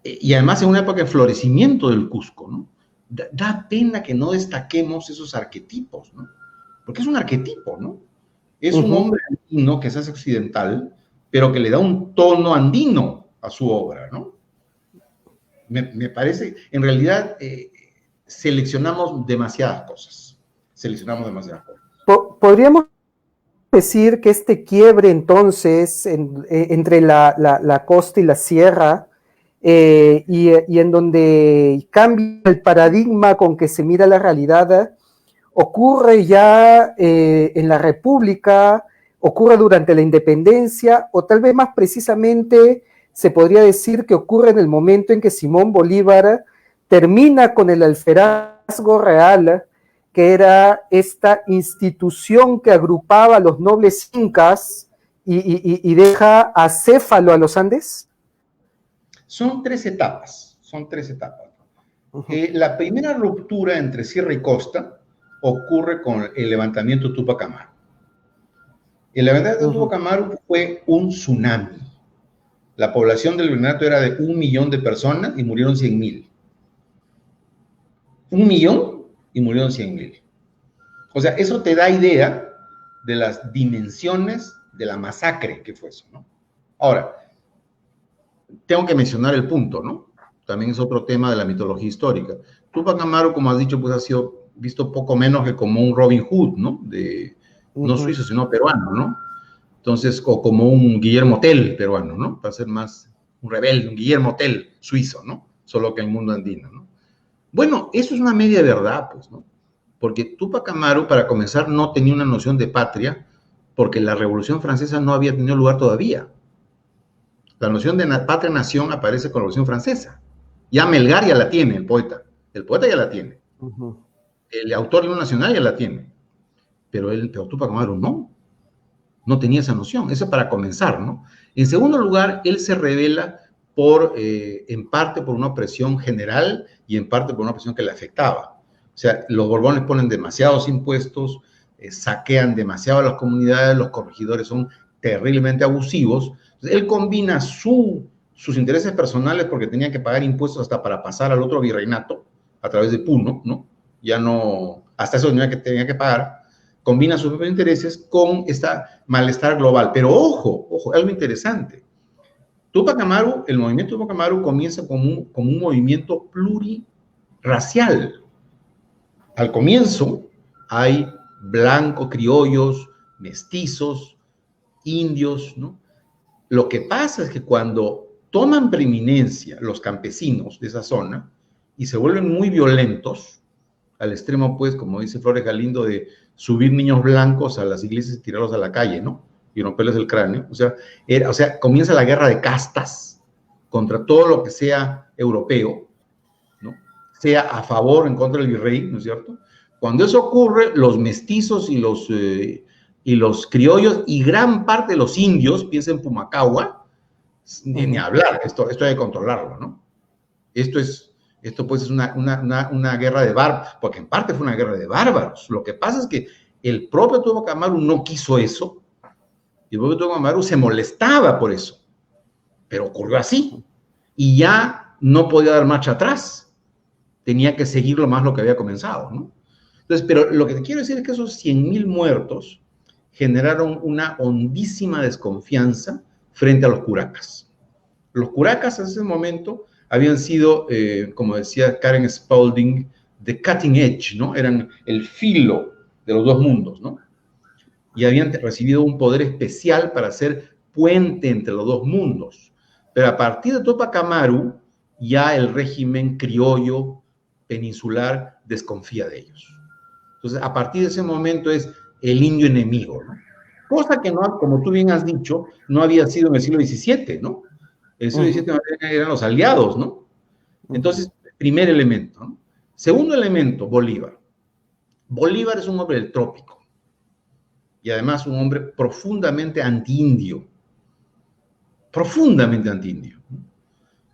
y además en una época de florecimiento del Cusco, ¿no? Da pena que no destaquemos esos arquetipos, ¿no? Porque es un arquetipo, ¿no? Es un hombre andino que se hace occidental, pero que le da un tono andino a su obra, ¿no? Me parece, en realidad, seleccionamos demasiadas cosas. Podríamos decir que este quiebre, entonces, entre la costa y la sierra, y en donde cambia el paradigma con que se mira la realidad, ocurre ya en la República, ocurre durante la independencia, o tal vez más precisamente se podría decir que ocurre en el momento en que Simón Bolívar termina con el alferazgo real, que era esta institución que agrupaba a los nobles incas y deja acéfalo a los Andes. Son tres etapas. La primera ruptura entre sierra y costa ocurre con el levantamiento de Túpac Amaru. El levantamiento de Túpac Amaru fue un tsunami. La población del virreinato era de 1 millón de personas y murieron 100,000. 1 millón y murieron 100,000. O sea, eso te da idea de las dimensiones de la masacre que fue eso, ¿no? Ahora, tengo que mencionar el punto, ¿no? También es otro tema de la mitología histórica. Túpac Amaru, como has dicho, pues ha sido visto poco menos que como un Robin Hood, ¿no? No suizo, sino peruano, ¿no? Entonces, o como un Guillermo Tell peruano, ¿no? Para ser más un rebelde, un Guillermo Tell suizo, ¿no? Solo que en el mundo andino, ¿no? Bueno, eso es una media verdad, pues, ¿no? porque Túpac Amaru, para comenzar, no tenía una noción de patria, porque la Revolución Francesa no había tenido lugar todavía. La noción de patria-nación aparece con la Revolución Francesa. Ya Melgar ya la tiene, el poeta ya la tiene. Ujú. El autor del himno nacional ya la tiene, pero Túpac Amaru no tenía esa noción. Eso para comenzar, ¿no? En segundo lugar, él se revela en parte por una opresión general y en parte por una opresión que le afectaba. O sea, los Borbones ponen demasiados impuestos, saquean demasiado a las comunidades, los corregidores son terriblemente abusivos. Entonces, él combina sus intereses personales, porque tenía que pagar impuestos hasta para pasar al otro virreinato a través de Puno, ¿no? Ya no, hasta eso tenía que pagar, combina sus propios intereses con este malestar global. Pero ojo, algo interesante. El movimiento Túpac Amaru comienza como un movimiento plurirracial. Al comienzo hay blancos, criollos, mestizos, indios, ¿no? Lo que pasa es que cuando toman preeminencia los campesinos de esa zona y se vuelven muy violentos, al extremo, pues, como dice Flores Galindo, de subir niños blancos a las iglesias y tirarlos a la calle, ¿no? Y romperles el cráneo. O sea, comienza la guerra de castas contra todo lo que sea europeo, ¿no? Sea a favor o en contra del virrey, ¿no es cierto? Cuando eso ocurre, los mestizos y los criollos y gran parte de los indios, piensa en Pumacahua, ni hablar, esto hay que controlarlo, ¿no? Esto pues es una guerra de bárbaros, porque en parte fue una guerra de bárbaros. Lo que pasa es que el propio Túpac Amaru no quiso eso, y el propio Túpac Amaru se molestaba por eso, pero ocurrió así, y ya no podía dar marcha atrás, tenía que seguirlo más lo que había comenzado, ¿no? Entonces, pero lo que te quiero decir es que esos 100,000 muertos generaron una hondísima desconfianza frente a los curacas. Los curacas en ese momento habían sido, como decía Karen Spalding, the cutting edge, ¿no? Eran el filo de los dos mundos, ¿no? Y habían recibido un poder especial para ser puente entre los dos mundos. Pero a partir de Túpac Amaru, ya el régimen criollo peninsular desconfía de ellos. Entonces, a partir de ese momento es el indio enemigo, ¿no? Cosa que no, como tú bien has dicho, no había sido en el siglo XVII, ¿no? El siglo XVII eran los aliados, ¿no? Entonces, primer elemento, ¿no? Segundo elemento, Bolívar. Bolívar es un hombre del trópico y además un hombre profundamente anti-indio. Profundamente anti-indio.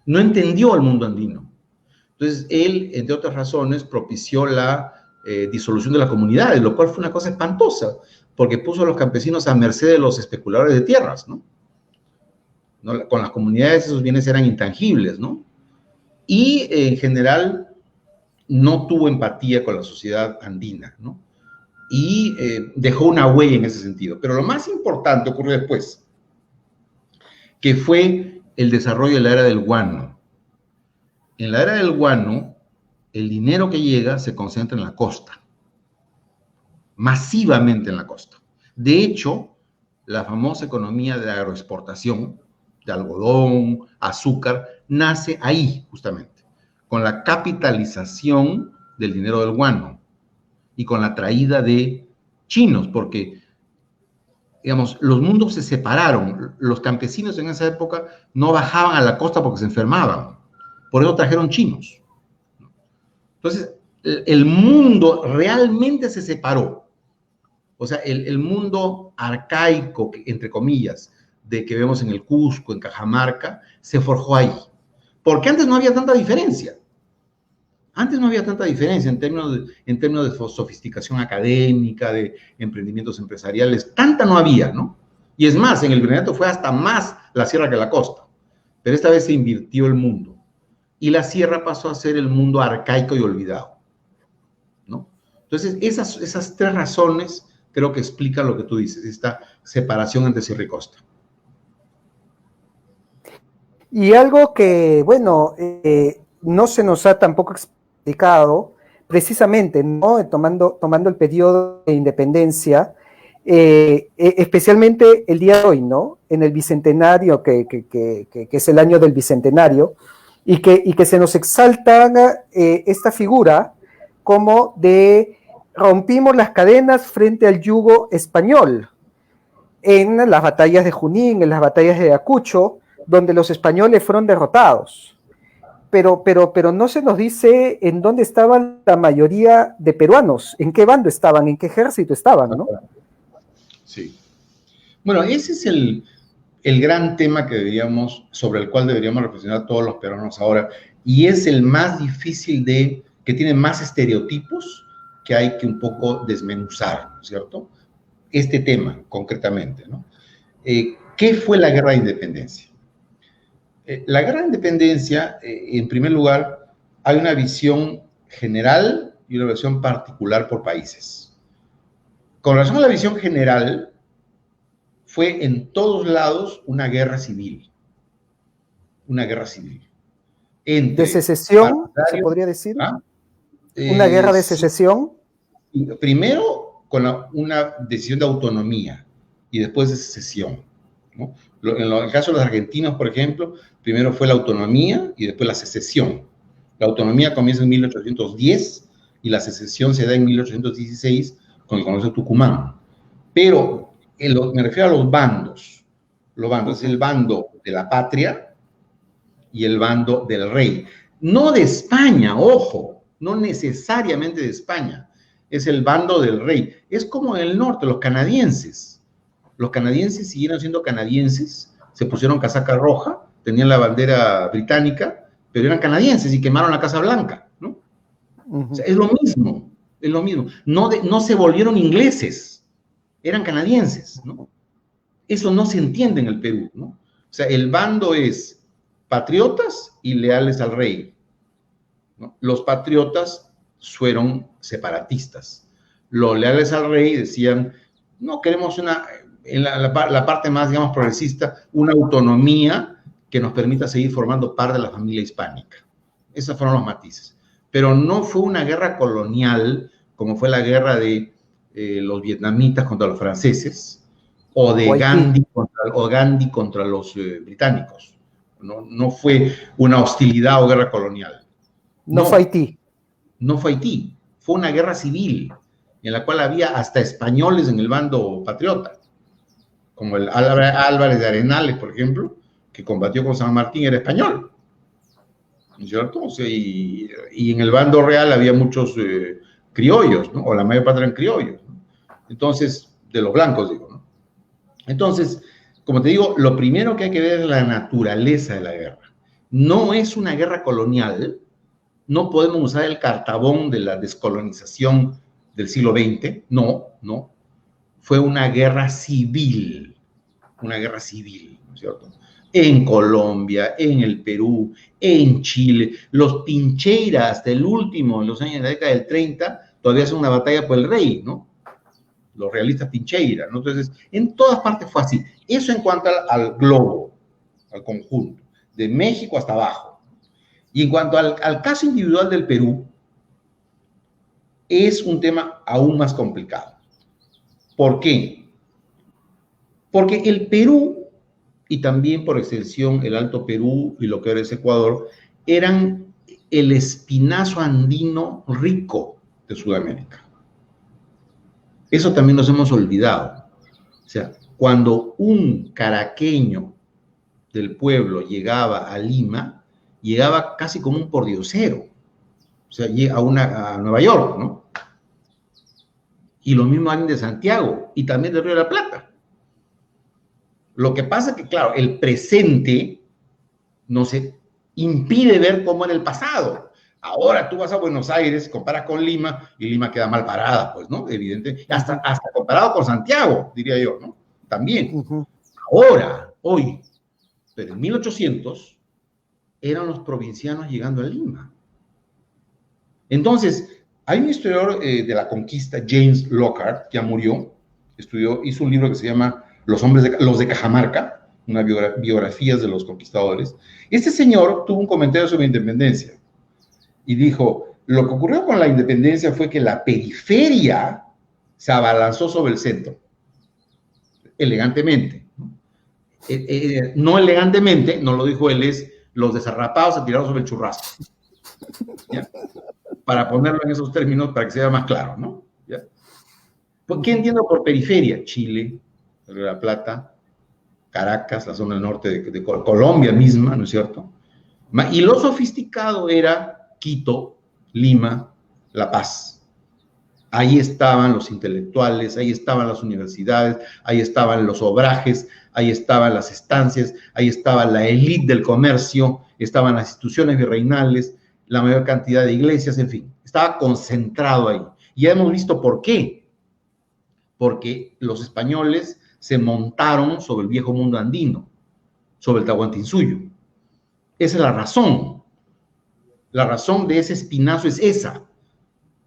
No entendió al mundo andino. Entonces, él, entre otras razones, propició la disolución de las comunidades, lo cual fue una cosa espantosa, porque puso a los campesinos a merced de los especuladores de tierras, ¿no? Con las comunidades esos bienes eran intangibles, ¿no? Y en general no tuvo empatía con la sociedad andina, ¿no? Y dejó una huella en ese sentido. Pero lo más importante ocurrió después, que fue el desarrollo de la era del guano. En la era del guano, el dinero que llega se concentra en la costa, masivamente en la costa. De hecho, la famosa economía de la agroexportación, de algodón, azúcar, nace ahí, justamente, con la capitalización del dinero del guano y con la traída de chinos, porque, digamos, los mundos se separaron. Los campesinos en esa época no bajaban a la costa porque se enfermaban, por eso trajeron chinos. Entonces, el mundo realmente se separó. O sea, el mundo arcaico, entre comillas, de que vemos en el Cusco, en Cajamarca, se forjó ahí. Porque antes no había tanta diferencia. Antes no había tanta diferencia en términos de sofisticación académica, de emprendimientos empresariales. Tanta no había, ¿no? Y es más, en el virreinato fue hasta más la sierra que la costa. Pero esta vez se invirtió el mundo. Y la sierra pasó a ser el mundo arcaico y olvidado, ¿no? Entonces, esas tres razones creo que explican lo que tú dices, esta separación entre sierra y costa. Y algo que, bueno, no se nos ha tampoco explicado, precisamente, ¿no? Tomando el periodo de independencia, especialmente el día de hoy, ¿no? En el bicentenario, que es el año del bicentenario, y que se nos exalta esta figura como de rompimos las cadenas frente al yugo español en las batallas de Junín, en las batallas de Ayacucho, donde los españoles fueron derrotados. Pero no se nos dice en dónde estaban la mayoría de peruanos, en qué bando estaban, en qué ejército estaban, ¿no? Sí. Bueno, ese es el gran tema sobre el cual deberíamos reflexionar todos los peruanos ahora, y es el más difícil que tiene más estereotipos que hay que un poco desmenuzar, ¿no es cierto? Este tema, concretamente, ¿no? ¿Qué fue la Guerra de Independencia? La Guerra de Independencia, en primer lugar, hay una visión general y una visión particular por países. Con relación a la visión general, fue en todos lados una guerra civil. Una guerra civil. ¿De secesión, se podría decir? ¿Una guerra de secesión? Sí. Primero con una decisión de autonomía y después de secesión, ¿no? En el caso de los argentinos, por ejemplo, primero fue la autonomía y después la secesión. La autonomía comienza en 1810 y la secesión se da en 1816 con el Congreso de Tucumán. Pero me refiero a los bandos. Los bandos es el bando de la patria y el bando del rey. No de España, ojo, no necesariamente de España. Es el bando del rey. Es como en el norte, los canadienses. Los canadienses siguieron siendo canadienses, se pusieron casaca roja, tenían la bandera británica, pero eran canadienses y quemaron la Casa Blanca, ¿no? O sea, es lo mismo, es lo mismo. No se volvieron ingleses, eran canadienses, ¿no? Eso no se entiende en el Perú, ¿no? O sea, el bando es patriotas y leales al rey, ¿no? Los patriotas fueron separatistas. Los leales al rey decían, no queremos en la parte más, digamos, progresista, una autonomía que nos permita seguir formando parte de la familia hispánica. Esos fueron los matices. Pero no fue una guerra colonial, como fue la guerra de los vietnamitas contra los franceses, o de Gandhi contra los británicos. No fue una hostilidad o guerra colonial. No fue Haití. No fue Haití. Fue una guerra civil, en la cual había hasta españoles en el bando patriota, como el Álvarez de Arenales, por ejemplo, que combatió con San Martín, era español, ¿no es cierto? O sea, y en el bando real había muchos criollos, ¿no? O la mayor parte eran criollos, ¿no? Entonces, de los blancos, digo, ¿no? Entonces, como te digo, lo primero que hay que ver es la naturaleza de la guerra. No es una guerra colonial, no podemos usar el cartabón de la descolonización del siglo XX, no. Fue una guerra civil, ¿no es cierto? En Colombia, en el Perú, en Chile, los Pincheira, hasta el último, en los años de la década del 30, todavía hacen una batalla por el rey, ¿no? Los realistas Pincheira, ¿no? Entonces, en todas partes fue así. Eso en cuanto al globo, al conjunto, de México hasta abajo. Y en cuanto al caso individual del Perú, es un tema aún más complicado. ¿Por qué? Porque el Perú, y también por extensión el Alto Perú y lo que ahora es Ecuador, eran el espinazo andino rico de Sudamérica. Eso también nos hemos olvidado. O sea, cuando un caraqueño del pueblo llegaba a Lima, llegaba casi como un pordiosero. O sea, a Nueva York, ¿no? Y lo mismo alguien de Santiago y también de Río de la Plata. Lo que pasa es que, claro, el presente no se impide ver cómo era el pasado. Ahora tú vas a Buenos Aires, comparas con Lima, y Lima queda mal parada, pues, ¿no? Evidente. Hasta comparado con Santiago, diría yo, ¿no? También. Ahora, hoy, pero en 1800, eran los provincianos llegando a Lima. Entonces, hay un historiador de la conquista, James Lockhart, que ya murió, hizo un libro que se llama Los de Cajamarca, unas biografías de los conquistadores. Este señor tuvo un comentario sobre independencia y dijo, lo que ocurrió con la independencia fue que la periferia se abalanzó sobre el centro, elegantemente. No elegantemente, no lo dijo él, es los desarrapados se tiraron sobre el churrasco. ¿Ya? Para ponerlo en esos términos, para que sea más claro, ¿no? ¿Qué entiendo por periferia? Chile, La Plata, Caracas, la zona del norte de Colombia misma, ¿no es cierto? Y lo sofisticado era Quito, Lima, La Paz. Ahí estaban los intelectuales, ahí estaban las universidades, ahí estaban los obrajes, ahí estaban las estancias, ahí estaba la élite del comercio, estaban las instituciones virreinales, la mayor cantidad de iglesias, en fin, estaba concentrado ahí. Y ya hemos visto por qué. Porque los españoles se montaron sobre el viejo mundo andino, sobre el Tahuantinsuyo. Esa es la razón. La razón de ese espinazo es esa,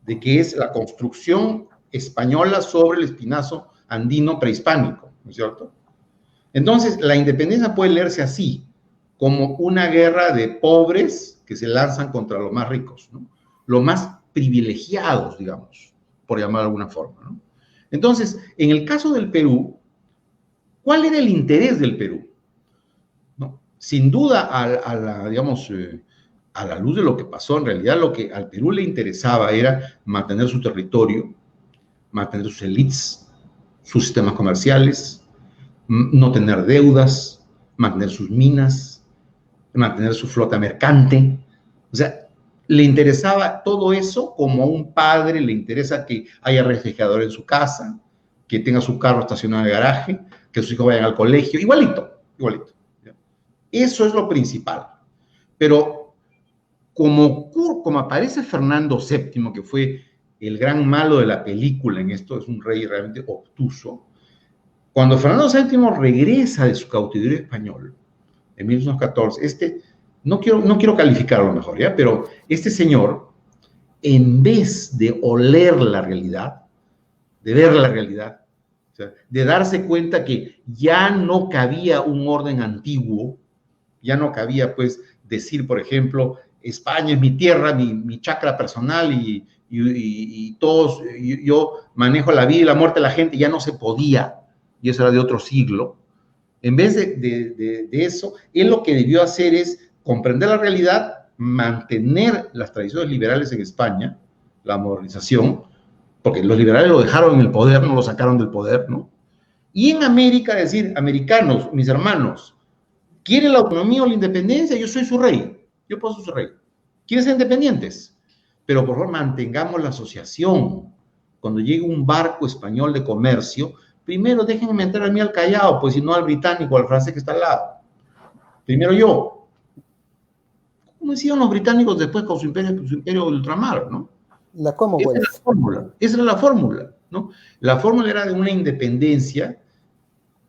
de que es la construcción española sobre el espinazo andino prehispánico, ¿no es cierto? Entonces, la independencia puede leerse así, como una guerra de pobres que se lanzan contra los más ricos, ¿no? Los más privilegiados, digamos, por llamarlo de alguna forma, ¿no? Entonces, en el caso del Perú, ¿cuál era el interés del Perú? ¿No? Sin duda, a la luz de lo que pasó, en realidad lo que al Perú le interesaba era mantener su territorio, mantener sus élites, sus sistemas comerciales, no tener deudas, mantener sus minas, mantener su flota mercante. O sea, le interesaba todo eso como a un padre le interesa que haya refrigerador en su casa, que tenga su carro estacionado en el garaje, que sus hijos vayan al colegio, igualito, igualito. Eso es lo principal. Pero como aparece Fernando VII, que fue el gran malo de la película en esto, es un rey realmente obtuso, cuando Fernando VII regresa de su cautiverio español, en 1814, no quiero calificarlo mejor, ¿ya? Pero este señor, en vez de oler la realidad, de ver la realidad, o sea, de darse cuenta que ya no cabía un orden antiguo, ya no cabía, pues, decir, por ejemplo, España es mi tierra, mi chacra personal y todos, yo manejo la vida y la muerte de la gente, ya no se podía, y eso era de otro siglo. En vez de eso, él lo que debió hacer es comprender la realidad, mantener las tradiciones liberales en España, la modernización, porque los liberales lo dejaron en el poder, no lo sacaron del poder, ¿no? Y en América decir, americanos, mis hermanos, ¿quieren la autonomía o la independencia? Yo soy su rey, yo puedo ser su rey. ¿Quieren ser independientes? Pero por favor mantengamos la asociación. Cuando llegue un barco español de comercio, primero déjenme entrar a mí al Callao, pues si no al británico, al francés que está al lado. Primero yo. ¿Cómo hicieron los británicos después con su imperio de ultramar, no? La Commonwealth. Esa era la fórmula, ¿no? La fórmula era de una independencia,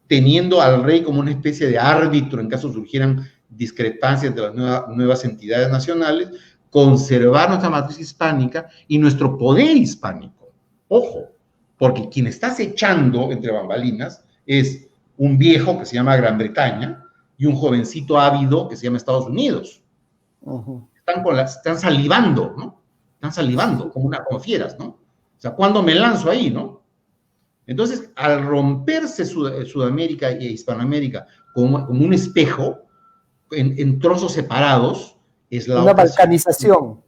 teniendo al rey como una especie de árbitro en caso surgieran discrepancias entre las nuevas entidades nacionales, conservar nuestra matriz hispánica y nuestro poder hispánico. Ojo, porque quien está acechando entre bambalinas es un viejo que se llama Gran Bretaña y un jovencito ávido que se llama Estados Unidos. Están salivando, ¿no? Están salivando como fieras, ¿no? O sea, ¿cuándo me lanzo ahí, no? Entonces, al romperse Sudamérica e Hispanoamérica como un espejo, en trozos separados, es la ocasión. Una balcanización.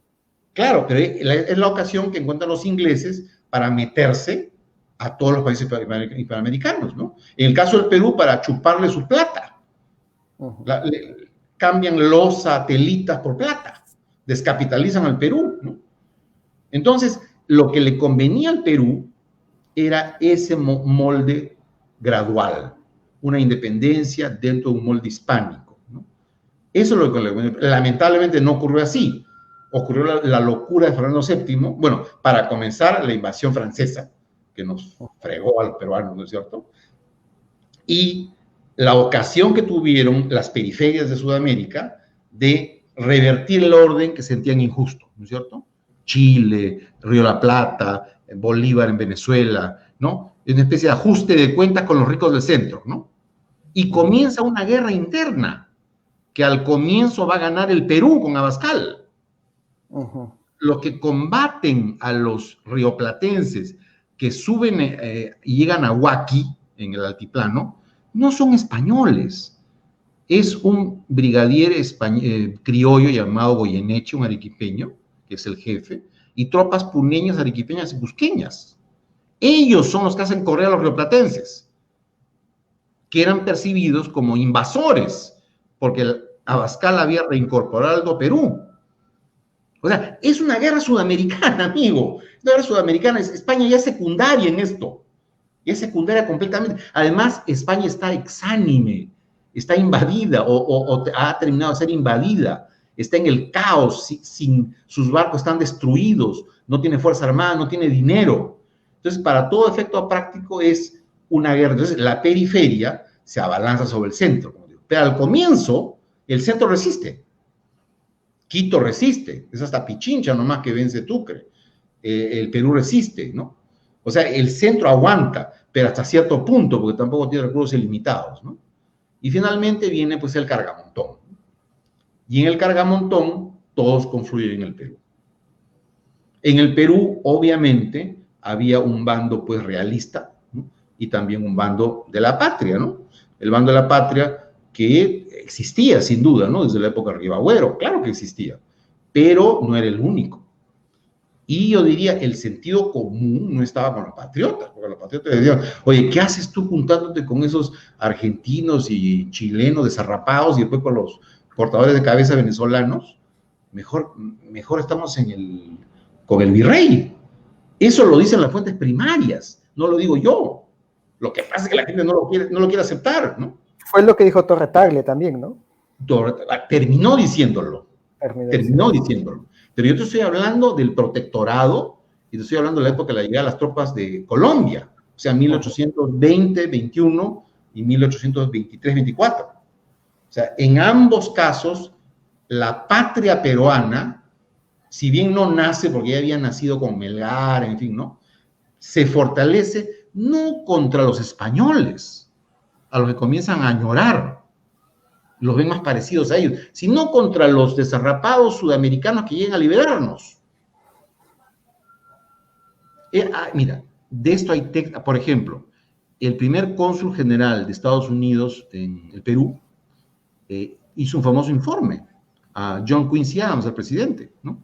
Claro, pero es la ocasión que encuentran los ingleses para meterse a todos los países hispanoamericanos, ¿no? En el caso del Perú, para chuparle su plata. Cambian los satellitas por plata, descapitalizan al Perú, ¿no? Entonces, lo que le convenía al Perú era ese molde gradual, una independencia dentro de un molde hispánico, ¿no? Eso es lo que lamentablemente no ocurrió así. Ocurrió la locura de Fernando VII, bueno, para comenzar la invasión francesa, que nos fregó a los peruanos, ¿no es cierto? Y la ocasión que tuvieron las periferias de Sudamérica de revertir el orden que sentían injusto, ¿no es cierto? Chile, Río de la Plata, Bolívar en Venezuela, ¿no? Es una especie de ajuste de cuentas con los ricos del centro, ¿no? Y comienza una guerra interna, que al comienzo va a ganar el Perú con Abascal. Los que combaten a los rioplatenses que suben y llegan a Huaqui, en el altiplano, no son españoles. Es un brigadier criollo llamado Goyeneche, un arequipeño, que es el jefe, y tropas puneñas, arequipeñas y cusqueñas. Ellos son los que hacen correr a los rioplatenses, que eran percibidos como invasores, porque Abascal había reincorporado al Perú. O sea, es una guerra sudamericana, amigo. Es una guerra sudamericana. España ya es secundaria en esto. Ya es secundaria completamente. Además, España está exánime, está invadida o ha terminado de ser invadida. Está en el caos, sus barcos están destruidos, no tiene fuerza armada, no tiene dinero. Entonces, para todo efecto práctico es una guerra. Entonces, la periferia se abalanza sobre el centro. Pero al comienzo, el centro resiste. Quito resiste, es hasta Pichincha nomás que vence Tucre. El Perú resiste, ¿no? O sea, el centro aguanta, pero hasta cierto punto, porque tampoco tiene recursos ilimitados, ¿no? Y finalmente viene pues el cargamontón. Y en el cargamontón todos confluyen en el Perú. En el Perú, obviamente, había un bando pues realista, ¿no? Y también un bando de la patria, ¿no? El bando de la patria que existía sin duda, ¿no? Desde la época de Ribagüero, claro que existía, pero no era el único. Y yo diría, el sentido común no estaba con los patriotas, porque los patriotas decían, oye, ¿qué haces tú juntándote con esos argentinos y chilenos desarrapados y después con los portadores de cabeza venezolanos? Mejor estamos con el virrey. Eso lo dicen las fuentes primarias, no lo digo yo. Lo que pasa es que la gente no lo quiere aceptar, ¿no? Fue lo que dijo Torre Tagle también, ¿no? Terminó diciéndolo. Pero yo te estoy hablando del protectorado y te estoy hablando de la época de la llegada de las tropas de Colombia, o sea, 1820, 21 y 1823, 24. O sea, en ambos casos, la patria peruana, si bien no nace porque ya había nacido con Melgar, en fin, ¿no? Se fortalece no contra los españoles, a los que comienzan a añorar, los ven más parecidos a ellos, sino contra los desarrapados sudamericanos que llegan a liberarnos. Mira, de esto hay texto, por ejemplo, el primer cónsul general de Estados Unidos en el Perú hizo un famoso informe a John Quincy Adams, al presidente, ¿no?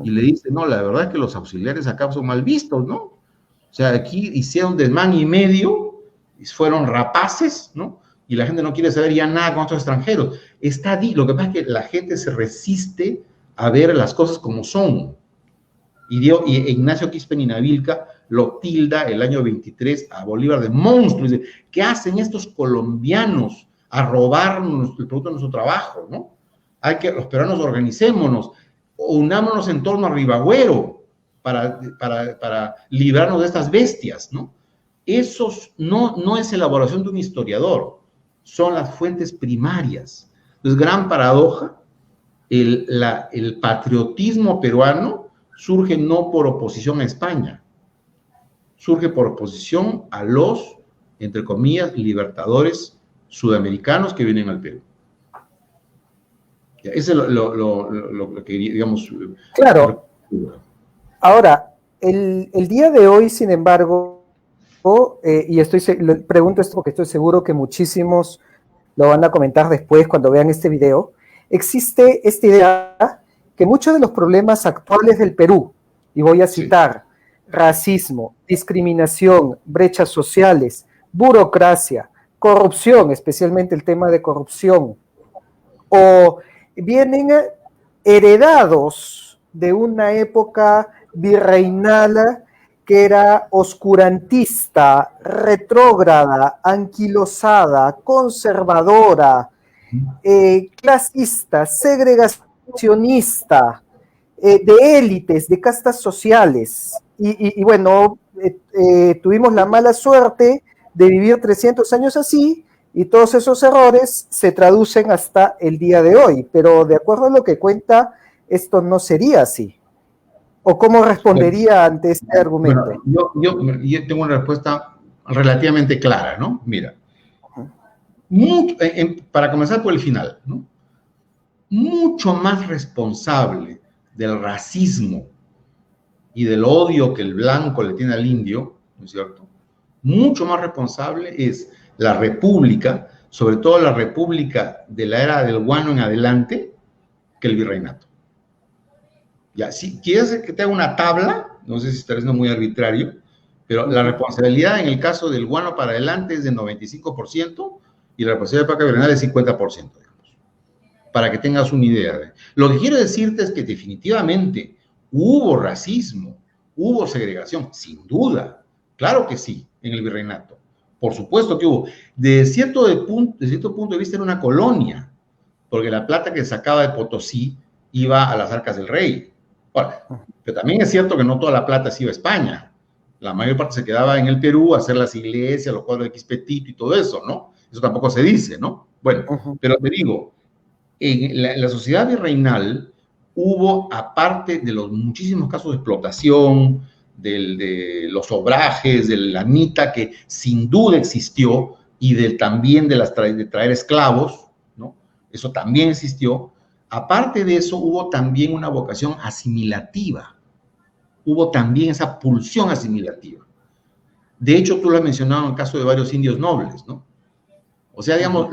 Y le dice, no, la verdad es que los auxiliares acá son mal vistos, ¿no? O sea, aquí hicieron desmán y medio, fueron rapaces, ¿no? Y la gente no quiere saber ya nada con otros extranjeros. Lo que pasa es que la gente se resiste a ver las cosas como son. Y Ignacio Quispe-Ninavilca lo tilda el año 23 a Bolívar de monstruo. Dice, ¿qué hacen estos colombianos a robarnos el producto de nuestro trabajo, ¿no? Los peruanos organicémonos, unámonos en torno a Ribagüero para librarnos de estas bestias, ¿no? Eso no es elaboración de un historiador, son las fuentes primarias. Entonces, gran paradoja, el patriotismo peruano surge no por oposición a España, surge por oposición a los, entre comillas, libertadores sudamericanos que vienen al Perú. Ese es lo que, digamos... Claro. Ahora, el día de hoy, sin embargo, y pregunto esto porque estoy seguro que muchísimos lo van a comentar después cuando vean este video, existe esta idea que muchos de los problemas actuales del Perú, y voy a citar, racismo, discriminación, brechas sociales, burocracia, corrupción, especialmente el tema de corrupción, o vienen heredados de una época virreinal que era oscurantista, retrógrada, anquilosada, conservadora, clasista, segregacionista, de élites, de castas sociales. Y bueno, tuvimos la mala suerte de vivir 300 años así, y todos esos errores se traducen hasta el día de hoy. Pero de acuerdo a lo que cuenta, esto no sería así. ¿O cómo respondería ante este argumento? Bueno, yo tengo una respuesta relativamente clara, ¿no? Mira, para comenzar por el final, ¿no? Mucho más responsable del racismo y del odio que el blanco le tiene al indio, ¿no es cierto? Mucho más responsable es la república, sobre todo la república de la era del guano en adelante, que el virreinato. Ya, si quieres que te haga una tabla, no sé si estaré siendo muy arbitrario, Pero la responsabilidad en el caso del guano para adelante es de 95% y la responsabilidad de placa virreinal es 50%, digamos, para que tengas una idea. Lo que quiero decirte es que definitivamente hubo racismo, hubo segregación, sin duda, claro que sí, en el virreinato. Por supuesto que hubo. De cierto punto de vista era una colonia, porque la plata que sacaba de Potosí iba a las arcas del rey. Ahora, pero también es cierto que no toda la plata se iba a España. La mayor parte se quedaba en el Perú a hacer las iglesias, los cuadros de Quispettito y todo eso, ¿no? Eso tampoco se dice, ¿no? Bueno, pero te digo, en la sociedad virreinal hubo, aparte de los muchísimos casos de explotación, de los obrajes, de la anita, que sin duda existió, y también de traer esclavos, ¿no? Eso también existió. Aparte de eso, hubo también una vocación asimilativa. Hubo también esa pulsión asimilativa. De hecho, tú lo has mencionado en el caso de varios indios nobles, ¿no? O sea, digamos,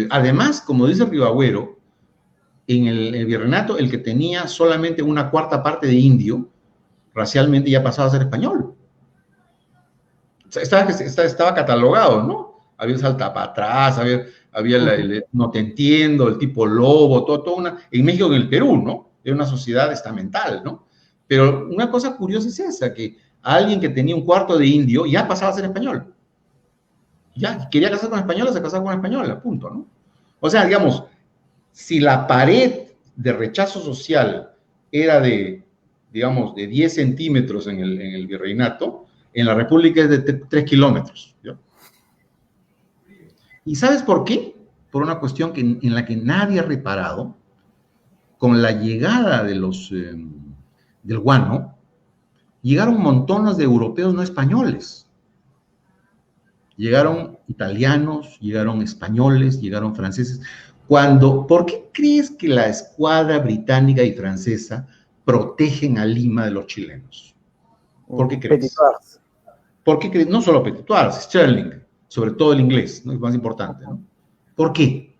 además, como dice Ribagüero, en el virreinato, el que tenía solamente una cuarta parte de indio, racialmente ya pasaba a ser español. O sea, estaba catalogado, ¿no? Había el salta para atrás, había el no te entiendo, el tipo lobo, todo en México y en el Perú, ¿no? Era una sociedad estamental, ¿no? Pero una cosa curiosa es esa, que alguien que tenía un cuarto de indio ya pasaba a ser español. Ya, quería casar con española, se casaba con española, punto, ¿no? O sea, digamos, si la pared de rechazo social era digamos, de 10 centímetros en el virreinato, en la República es de 3 kilómetros. ¿Ya? ¿Y sabes por qué? Por una cuestión en la que nadie ha reparado. Con la llegada de del guano, llegaron montones de europeos no españoles. Llegaron italianos, llegaron españoles, llegaron franceses. ¿Por qué crees que la escuadra británica y francesa protegen a Lima de los chilenos? ¿Por qué crees? ¿Por qué crees? No solo Petitoars, Sterling, sobre todo el inglés, ¿no? Es más importante, ¿no? ¿Por qué?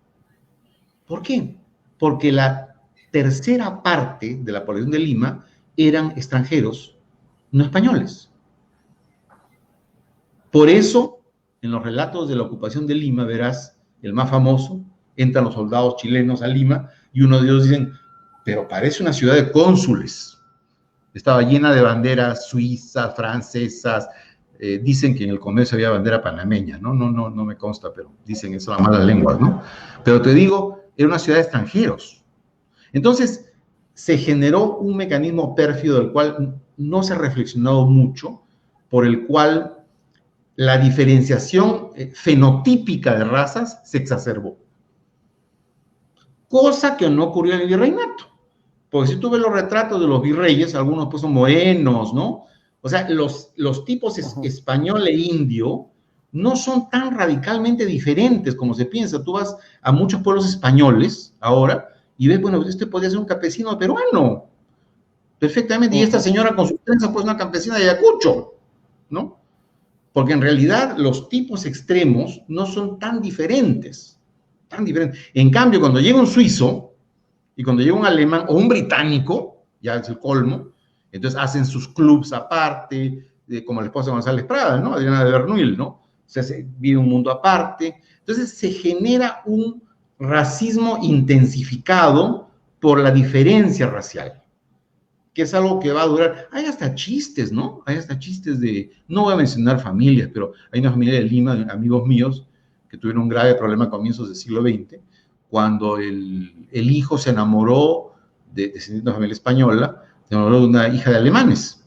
¿Por qué? Porque la tercera parte de la población de Lima eran extranjeros, no españoles. Por eso, en los relatos de la ocupación de Lima, verás, el más famoso, entran los soldados chilenos a Lima y uno de ellos dicen, pero parece una ciudad de cónsules. Estaba llena de banderas suizas, francesas, dicen que en el comercio había bandera panameña, ¿no? No me consta, pero dicen eso a malas lenguas, ¿no? Pero te digo, era una ciudad de extranjeros. Entonces, se generó un mecanismo pérfido del cual no se ha reflexionado mucho, por el cual la diferenciación fenotípica de razas se exacerbó. Cosa que no ocurrió en el virreinato. Porque si tú ves los retratos de los virreyes, algunos pues son morenos, ¿no? O sea, los tipos español e indio no son tan radicalmente diferentes como se piensa. Tú vas a muchos pueblos españoles ahora y ves, bueno, este podría ser un campesino peruano, perfectamente, y esta señora con su trenza pues una campesina de Ayacucho, ¿no? Porque en realidad los tipos extremos no son tan diferentes, tan diferentes. En cambio, cuando llega un suizo y cuando llega un alemán o un británico, ya es el colmo, entonces hacen sus clubs aparte, como la esposa de González Prada, ¿no? Adriana de Bernuil, ¿no? O sea, se vive un mundo aparte. Entonces se genera un racismo intensificado por la diferencia racial, que es algo que va a durar. Hay hasta chistes, ¿no? Hay hasta chistes no voy a mencionar familias, pero hay una familia de Lima, amigos míos, que tuvieron un grave problema a comienzos del siglo XX, cuando el hijo se enamoró descendiente de una familia española, se enamoró de una hija de alemanes.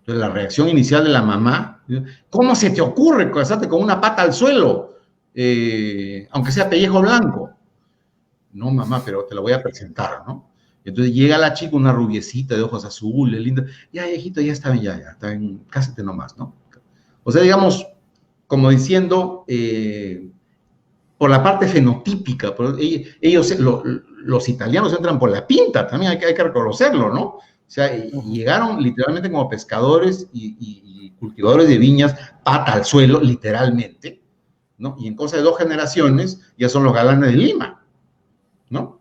Entonces la reacción inicial de la mamá, ¿cómo se te ocurre casarte con una pata al suelo? Aunque sea pellejo blanco. No, mamá, pero te la voy a presentar, ¿no? Entonces llega la chica, una rubiecita de ojos azules, linda. Ya, hijito, ya está bien, cásate nomás, ¿no? O sea, digamos, como diciendo, por la parte fenotípica, ellos, los italianos entran por la pinta, también hay que reconocerlo, ¿no? O sea, llegaron literalmente como pescadores y cultivadores de viñas, pata al suelo, literalmente, ¿no? Y en cosa de 2 generaciones ya son los galanes de Lima, ¿no?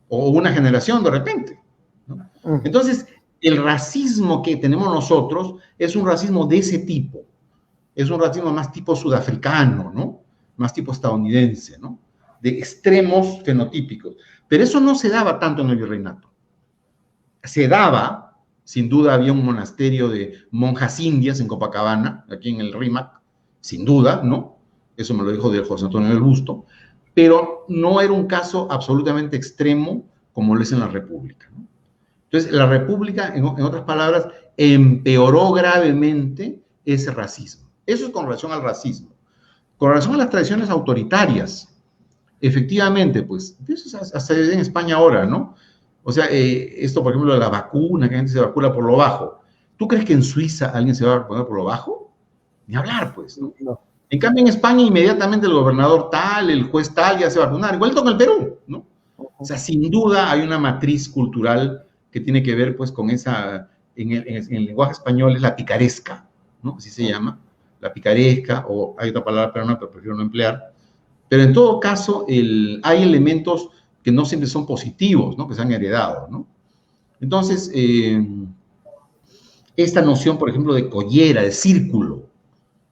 O una generación de repente, ¿no? Entonces, el racismo que tenemos nosotros es un racismo de ese tipo. Es un racismo más tipo sudafricano, ¿no? Más tipo estadounidense, ¿no? De extremos fenotípicos. Pero eso no se daba tanto en el virreinato. Se daba, sin duda había un monasterio de monjas indias en Copacabana, aquí en el RIMAC, sin duda, ¿no? Eso me lo dijo de José Antonio del Busto, pero no era un caso absolutamente extremo como lo es en la República, ¿no? Entonces, la República, en otras palabras, empeoró gravemente ese racismo. Eso es con relación al racismo. Con relación a las tradiciones autoritarias, efectivamente, pues, eso hasta en España ahora, ¿no? O sea, esto, por ejemplo, de la vacuna, que la gente se vacuna por lo bajo. ¿Tú crees que en Suiza alguien se va a vacunar por lo bajo? Ni hablar, pues, ¿no? No. En cambio, en España, inmediatamente el gobernador tal, el juez tal, ya se va a vacunar. Igual con el Perú, ¿no? O sea, sin duda hay una matriz cultural que tiene que ver, pues, con esa, en el lenguaje español es la picaresca, ¿no? Así se llama, la picaresca, o hay otra palabra peruana, pero prefiero no emplear. Pero en todo caso, hay elementos que no siempre son positivos, ¿no? Que se han heredado, ¿no? Entonces, esta noción, por ejemplo, de collera, de círculo,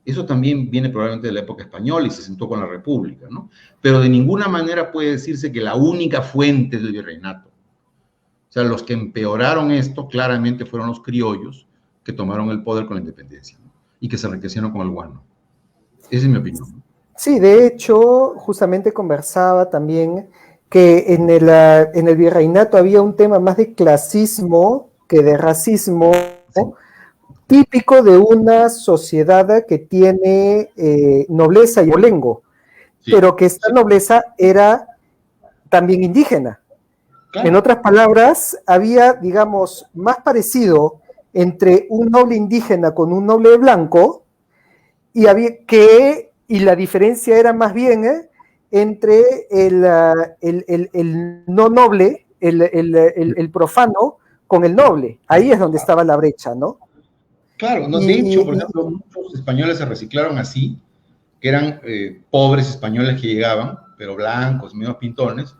eso también viene probablemente de la época española y se sentó con la República, ¿no? Pero de ninguna manera puede decirse que la única fuente del virreinato. O sea, los que empeoraron esto claramente fueron los criollos que tomaron el poder con la independencia, ¿no? Y que se enriquecieron con el guano. Esa es mi opinión. Sí, de hecho, justamente conversaba también que en el virreinato había un tema más de clasismo que de racismo, sí, típico de una sociedad que tiene nobleza y abolengo, sí, pero que esta nobleza era también indígena. Claro. En otras palabras, había, digamos, más parecido entre un noble indígena con un noble blanco, y la diferencia era más bien entre el no noble, el profano, con el noble. Ahí es donde estaba la brecha, ¿no? Claro, no, de hecho, por ejemplo, muchos españoles se reciclaron así, que eran pobres españoles que llegaban, pero blancos, medio pintones,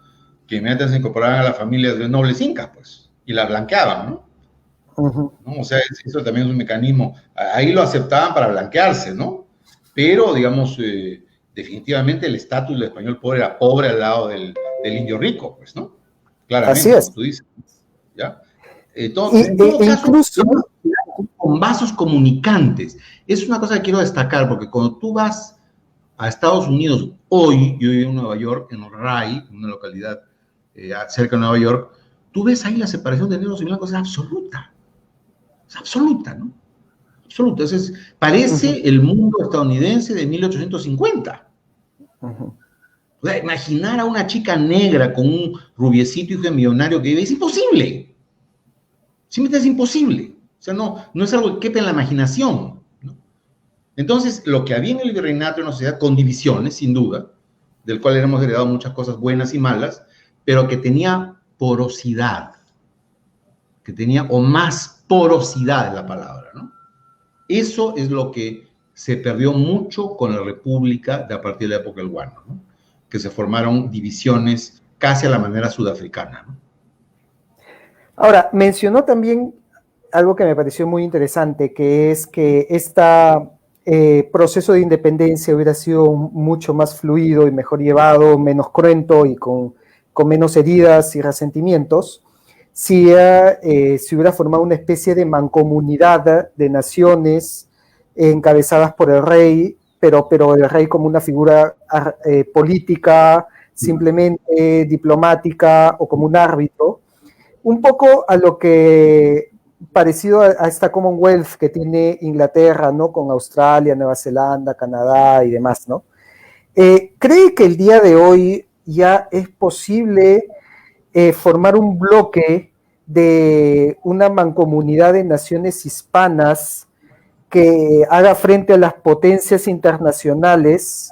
que inmediatamente se incorporaban a las familias de nobles incas, pues, y las blanqueaban, ¿no? ¿No? O sea, eso también es un mecanismo. Ahí lo aceptaban para blanquearse, ¿no? Pero, digamos, definitivamente el estatus del español pobre era pobre al lado del indio rico, pues, ¿no? Claramente, así es. Como tú dices, ¿ya? Entonces, en todo caso, incluso con vasos comunicantes. Es una cosa que quiero destacar, porque cuando tú vas a Estados Unidos, hoy, yo vivo en Nueva York, en Rye, una localidad cerca de Nueva York, tú ves ahí la separación de negros y blancos, es absoluta. Es absoluta, ¿no? Absoluta. Entonces, parece el mundo estadounidense de 1850. O sea, imaginar a una chica negra con un rubiecito hijo de millonario que vive, es imposible. Simplemente es imposible. O sea, no es algo que quepa en la imaginación, ¿no? Entonces, lo que había en el virreinato era una sociedad con divisiones, sin duda, del cual hemos heredado muchas cosas buenas y malas, pero que tenía porosidad, o más porosidad es la palabra, ¿no? Eso es lo que se perdió mucho con la República a partir de la época del guano, ¿no? Que se formaron divisiones casi a la manera sudafricana, ¿no? Ahora, mencionó también algo que me pareció muy interesante, que es que este proceso de independencia hubiera sido mucho más fluido y mejor llevado, menos cruento y con menos heridas y resentimientos, si se hubiera formado una especie de mancomunidad de naciones encabezadas por el rey, pero el rey como una figura política, simplemente diplomática o como un árbitro, un poco a lo que parecido a esta Commonwealth que tiene Inglaterra, ¿no? Con Australia, Nueva Zelanda, Canadá y demás, ¿no? ¿Cree que el día de hoy ya es posible formar un bloque de una mancomunidad de naciones hispanas que haga frente a las potencias internacionales,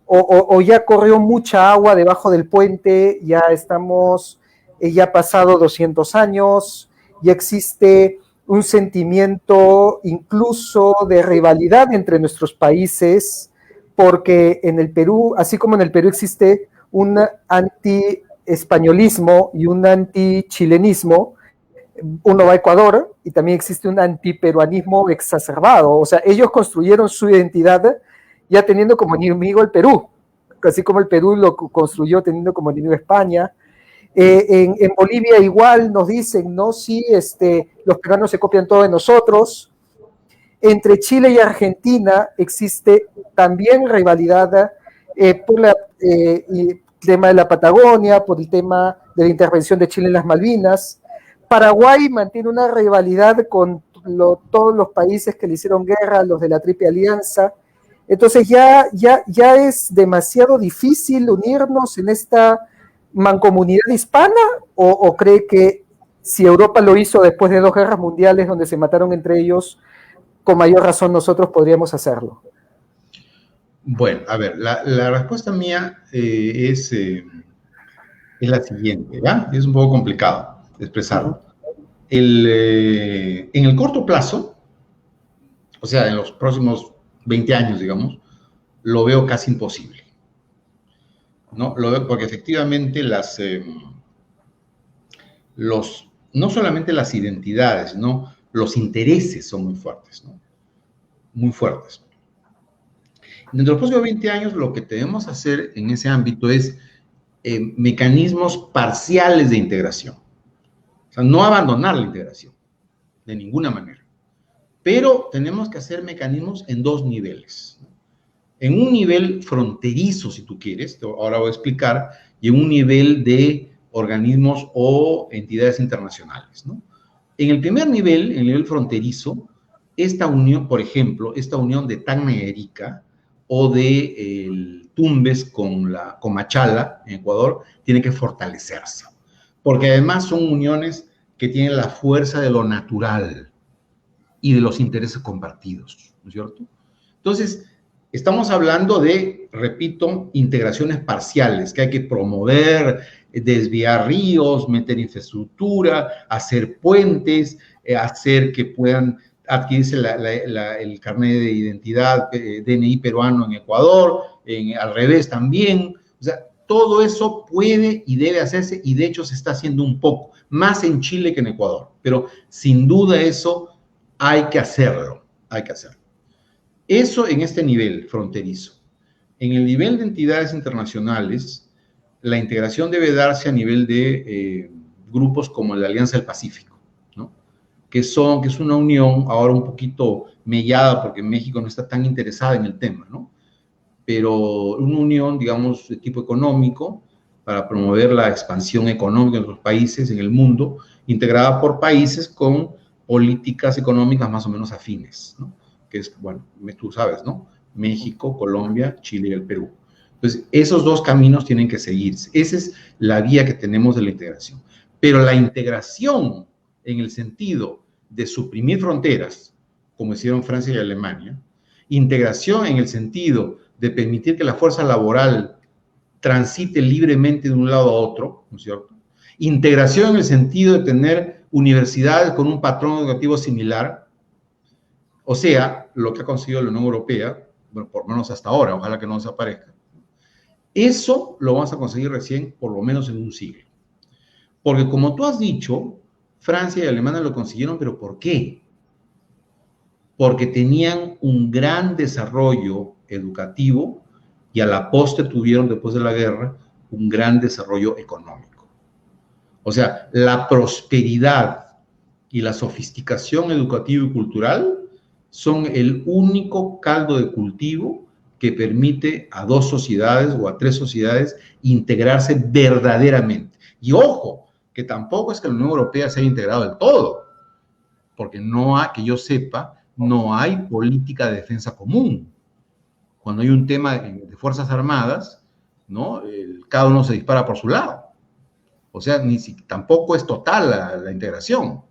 o ya corrió mucha agua debajo del puente, ya estamos, ya ha pasado 200 años, ya existe un sentimiento incluso de rivalidad entre nuestros países, porque en el Perú, así como en el Perú existe un anti-españolismo y un anti-chilenismo, uno va a Ecuador y también existe un antiperuanismo exacerbado. O sea, ellos construyeron su identidad ya teniendo como enemigo el Perú, así como el Perú lo construyó teniendo como enemigo España. En Bolivia igual nos dicen, ¿no? Sí, los peruanos se copian todo de nosotros. Entre Chile y Argentina existe también rivalidad por el tema de la Patagonia, por el tema de la intervención de Chile en las Malvinas. Paraguay mantiene una rivalidad con todos los países que le hicieron guerra, los de la Triple Alianza. Entonces ya es demasiado difícil unirnos en esta mancomunidad hispana, o cree que si Europa lo hizo después de 2 guerras mundiales donde se mataron entre ellos, con mayor razón nosotros podríamos hacerlo? Bueno, a ver, la respuesta mía es la siguiente, ¿ya? Es un poco complicado de expresarlo. En el corto plazo, o sea, en los próximos 20 años, digamos, lo veo casi imposible. ¿No? Lo veo porque efectivamente no solamente las identidades, ¿no? Los intereses son muy fuertes, ¿no? Muy fuertes. Dentro de los próximos 20 años, lo que debemos hacer en ese ámbito es mecanismos parciales de integración. O sea, no abandonar la integración, de ninguna manera. Pero tenemos que hacer mecanismos en 2 niveles. En un nivel fronterizo, si tú quieres, ahora voy a explicar, y en un nivel de organismos o entidades internacionales, ¿no? En el primer nivel, en el nivel fronterizo, esta unión, por ejemplo, esta unión de Tacna y Arica, o de Tumbes con Machala, en Ecuador, tiene que fortalecerse. Porque además son uniones que tienen la fuerza de lo natural y de los intereses compartidos, ¿no es cierto? Entonces, estamos hablando de, repito, integraciones parciales, que hay que promover, desviar ríos, meter infraestructura, hacer puentes, hacer que puedan adquirirse el carnet de identidad, DNI peruano en Ecuador, al revés también. O sea, todo eso puede y debe hacerse, y de hecho se está haciendo un poco, más en Chile que en Ecuador. Pero sin duda eso hay que hacerlo, hay que hacerlo. Eso en este nivel fronterizo. En el nivel de entidades internacionales, la integración debe darse a nivel de grupos como la Alianza del Pacífico, ¿no? que es una unión ahora un poquito mellada porque México no está tan interesada en el tema, ¿no? Pero una unión, digamos, de tipo económico para promover la expansión económica de los países en el mundo, integrada por países con políticas económicas más o menos afines, ¿no? Que es, bueno, tú sabes, ¿no? México, Colombia, Chile y el Perú. Entonces, esos 2 caminos tienen que seguirse. Esa es la vía que tenemos de la integración. Pero la integración en el sentido de suprimir fronteras, como hicieron Francia y Alemania, integración en el sentido de permitir que la fuerza laboral transite libremente de un lado a otro, ¿no es cierto? Integración en el sentido de tener universidades con un patrón educativo similar, o sea, lo que ha conseguido la Unión Europea, bueno, por lo menos hasta ahora, ojalá que no desaparezca. Eso lo vamos a conseguir recién, por lo menos en un siglo. Porque como tú has dicho, Francia y Alemania lo consiguieron, pero ¿por qué? Porque tenían un gran desarrollo educativo y a la postre tuvieron, después de la guerra, un gran desarrollo económico. O sea, la prosperidad y la sofisticación educativa y cultural son el único caldo de cultivo que permite a 2 sociedades o a 3 sociedades integrarse verdaderamente. Y ojo, que tampoco es que la Unión Europea se haya integrado del todo, porque no hay, que yo sepa, no hay política de defensa común. Cuando hay un tema de Fuerzas Armadas, ¿no? Cada uno se dispara por su lado. O sea, tampoco es total la integración.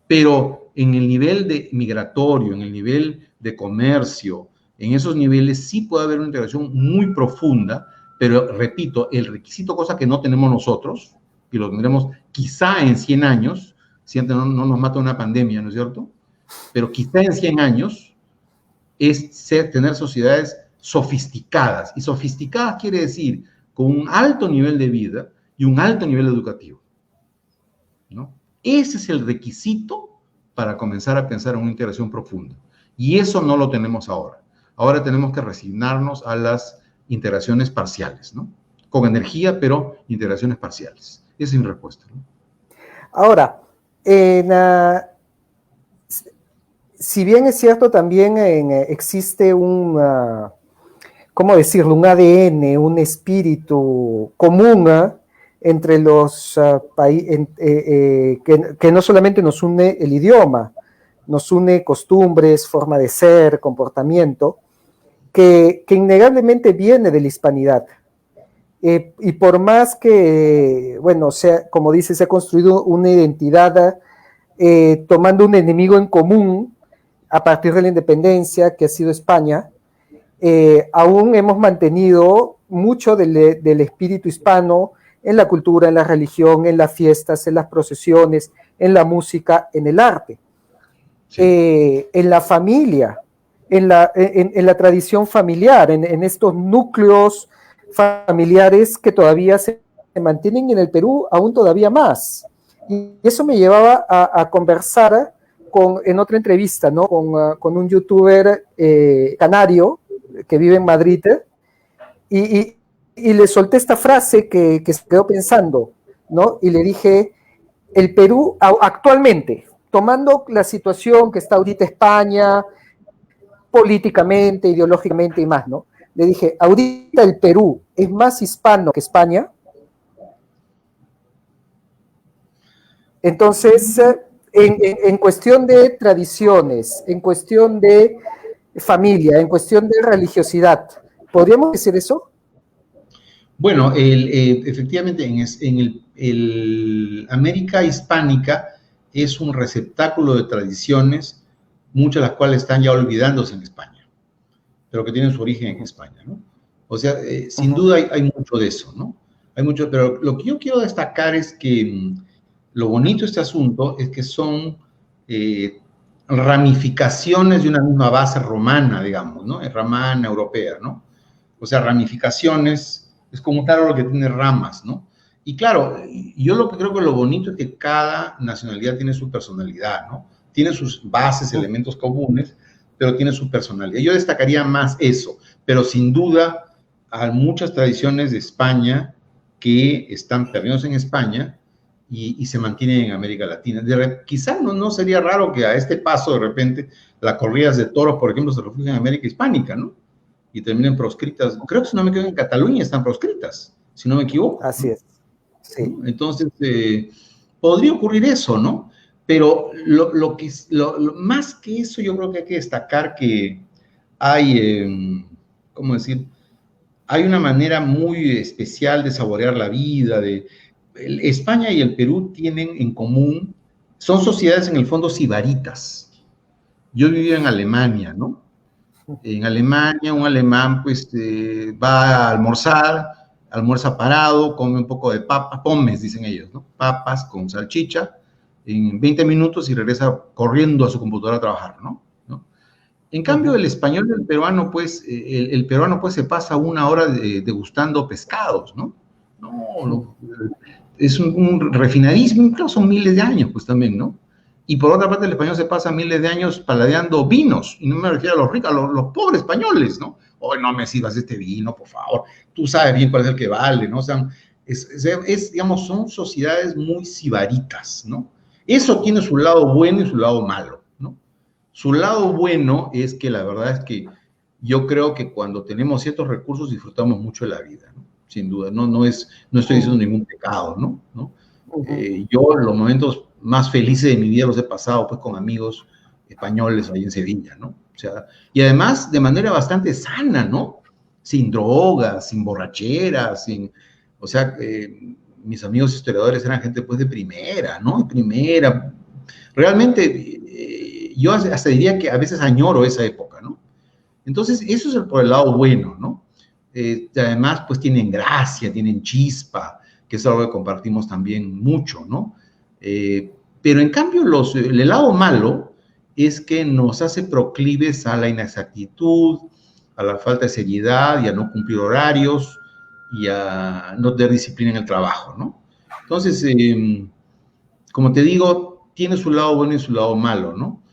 Pero en el nivel de migratorio, en el nivel de comercio, en esos niveles sí puede haber una integración muy profunda, pero repito, el requisito, cosa que no tenemos nosotros, y lo tendremos quizá en 100 años, si antes no nos mata una pandemia, ¿no es cierto? Pero quizá en 100 años es tener sociedades sofisticadas, y sofisticadas quiere decir con un alto nivel de vida y un alto nivel educativo, ¿no? Ese es el requisito para comenzar a pensar en una integración profunda. Y eso no lo tenemos ahora. Ahora tenemos que resignarnos a las integraciones parciales, ¿no? Con energía, pero integraciones parciales. Esa es mi respuesta, ¿no? Ahora, si bien es cierto, también existe un, ¿cómo decirlo? Un ADN, un espíritu común entre los países, que no solamente nos une el idioma, nos une costumbres, forma de ser, comportamiento, que innegablemente viene de la hispanidad. Y por más que, bueno, sea, como dice, se ha construido una identidad tomando un enemigo en común a partir de la independencia, que ha sido España, aún hemos mantenido mucho del espíritu hispano en la cultura, en la religión, en las fiestas, en las procesiones, en la música, en el arte, sí. En la familia, en la tradición familiar, en estos núcleos familiares que todavía se mantienen en el Perú, aún todavía más. Y eso me llevaba a conversar en otra entrevista, ¿no? con un youtuber canario que vive en Madrid, y le solté esta frase que se quedó pensando, ¿no? Y le dije, el Perú actualmente, tomando la situación que está ahorita España, políticamente, ideológicamente y más, ¿no? Le dije, ahorita el Perú es más hispano que España. Entonces, en cuestión de tradiciones, en cuestión de familia, en cuestión de religiosidad, ¿podríamos decir eso? Bueno, efectivamente en el América hispánica es un receptáculo de tradiciones, muchas de las cuales están ya olvidándose en España, pero que tienen su origen en España, ¿no? O sea, sin duda hay mucho de eso, ¿no? Hay mucho, pero lo que yo quiero destacar es que lo bonito de este asunto es que son ramificaciones de una misma base romana, digamos, ¿no? Romana, europea, ¿no? O sea, ramificaciones, es como un árbol que tiene ramas, ¿no? Y claro, yo lo que creo que lo bonito es que cada nacionalidad tiene su personalidad, ¿no? Tiene sus bases, elementos comunes, pero tiene su personalidad. Yo destacaría más eso, pero sin duda hay muchas tradiciones de España que están perdidas en España y se mantienen en América Latina. Quizás no sería raro que a este paso, de repente, las corridas de toros, por ejemplo, se refugien en América Hispánica, ¿no? Y terminen proscritas. Creo que si no me equivoco, en Cataluña están proscritas, si no me equivoco. Así es, sí. ¿No? Entonces, podría ocurrir eso, ¿no? Pero más que eso, yo creo que hay que destacar que hay, ¿cómo decir? Hay una manera muy especial de saborear la vida. España y el Perú tienen en común, son sociedades en el fondo sibaritas. Yo viví en Alemania, ¿no? En Alemania, un alemán pues va a almorzar, almuerza parado, come un poco de papas, pommes, dicen ellos, ¿no? Papas con salchicha, en 20 minutos y regresa corriendo a su computadora a trabajar, ¿no? En cambio, el español y el peruano, pues, el peruano pues se pasa una hora degustando pescados, ¿no? Es un refinadísimo, claro, son miles de años, pues también, ¿no? Y por otra parte, el español se pasa miles de años paladeando vinos, y no me refiero a los ricos, a los pobres españoles, ¿no? Hoy no me sirvas este vino, por favor, tú sabes bien cuál es el que vale, ¿no? O sea, digamos, son sociedades muy sibaritas, ¿no? Eso tiene su lado bueno y su lado malo, ¿no? Su lado bueno es que la verdad es que yo creo que cuando tenemos ciertos recursos disfrutamos mucho de la vida, ¿no? Sin duda, no estoy diciendo ningún pecado, ¿no? Yo los momentos más felices de mi vida los he pasado pues con amigos españoles ahí en Sevilla, ¿no? O sea, y además de manera bastante sana, ¿no? Sin drogas, sin borracheras, o sea, mis amigos historiadores eran gente pues de primera, ¿no? De primera. Realmente, yo hasta diría que a veces añoro esa época, ¿no? Entonces, eso es por el lado bueno, ¿no? Además, pues tienen gracia, tienen chispa, que es algo que compartimos también mucho, ¿no? Pero en cambio, el lado malo es que nos hace proclives a la inexactitud, a la falta de seriedad y a no cumplir horarios y a no tener disciplina en el trabajo, ¿no? Entonces, como te digo, tiene su lado bueno y su lado malo, ¿no?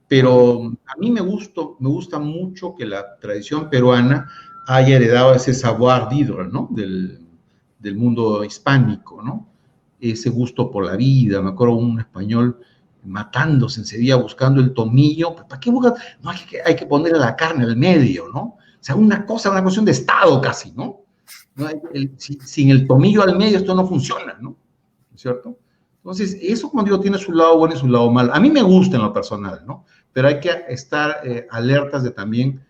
Pero a mí me gusta mucho que la tradición peruana haya heredado ese savoir vivre, ¿no? Del mundo hispánico, ¿no? Ese gusto por la vida. Me acuerdo un español matándose en Sevilla buscando el tomillo. ¿Para qué buscar? No, hay que ponerle la carne al medio, ¿no? O sea, una cuestión de Estado casi, ¿no? Sin el tomillo al medio esto no funciona, ¿no? ¿Cierto? Entonces, eso, como digo, tiene su lado bueno y su lado malo. A mí me gusta en lo personal, ¿no? Pero hay que estar alertas de también,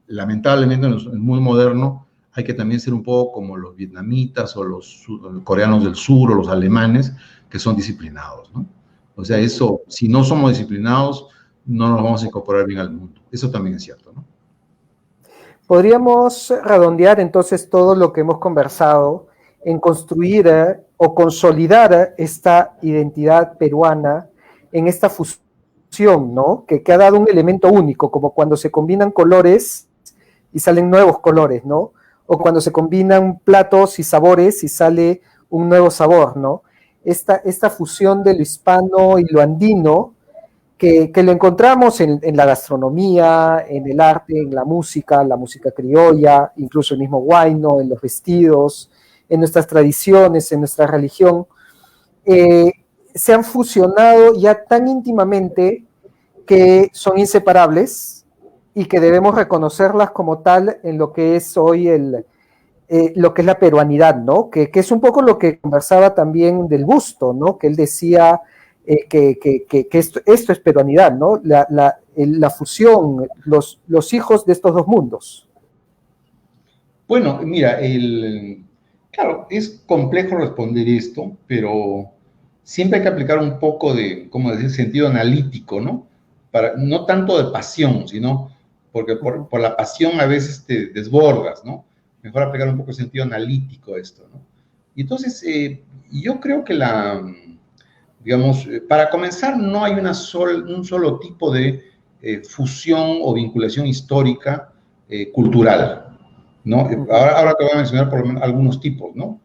lamentablemente en el mundo moderno, hay que también ser un poco como los vietnamitas o los coreanos del sur o los alemanes, que son disciplinados, ¿no? O sea, eso, si no somos disciplinados, no nos vamos a incorporar bien al mundo. Eso también es cierto, ¿no? Podríamos redondear entonces todo lo que hemos conversado en construir o consolidar esta identidad peruana en esta fusión, ¿no? Que ha dado un elemento único, como cuando se combinan colores y salen nuevos colores, ¿no? O cuando se combinan platos y sabores y sale un nuevo sabor, ¿no? Esta fusión de lo hispano y lo andino, que lo encontramos en la gastronomía, en el arte, en la música criolla, incluso el mismo huayno, en los vestidos, en nuestras tradiciones, en nuestra religión, se han fusionado ya tan íntimamente que son inseparables y que debemos reconocerlas como tal en lo que es hoy lo que es la peruanidad, ¿no? Que es un poco lo que conversaba también del Busto, ¿no? Que él decía que esto es peruanidad, ¿no? La fusión, los hijos de estos dos mundos. Bueno, mira, claro, es complejo responder esto, pero siempre hay que aplicar un poco de, ¿cómo decir?, sentido analítico, ¿no? No tanto de pasión, sino porque por la pasión a veces te desbordas, ¿no? Mejor aplicar un poco de sentido analítico a esto, ¿no? Y entonces, yo creo que digamos, para comenzar, no hay un solo tipo de fusión o vinculación histórica cultural, ¿no? Ahora te voy a mencionar por lo menos algunos tipos, ¿no?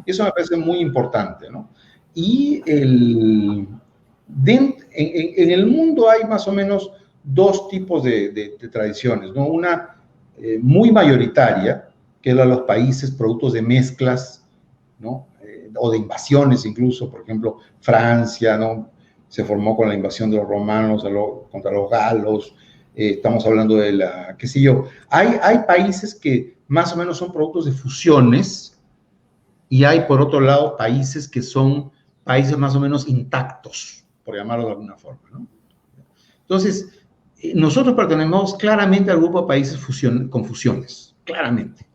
Eso me parece muy importante, ¿no? Y en el mundo hay más o menos dos tipos de tradiciones, ¿no? Una muy mayoritaria, que es la de los países productos de mezclas, ¿no? O de invasiones incluso, por ejemplo, Francia, ¿no? Se formó con la invasión de los romanos contra los galos, estamos hablando de qué sé yo, hay países que más o menos son productos de fusiones y hay, por otro lado, países que son países más o menos intactos, por llamarlo de alguna forma, ¿no? Entonces, nosotros pertenecemos claramente al grupo de países con fusiones, claramente.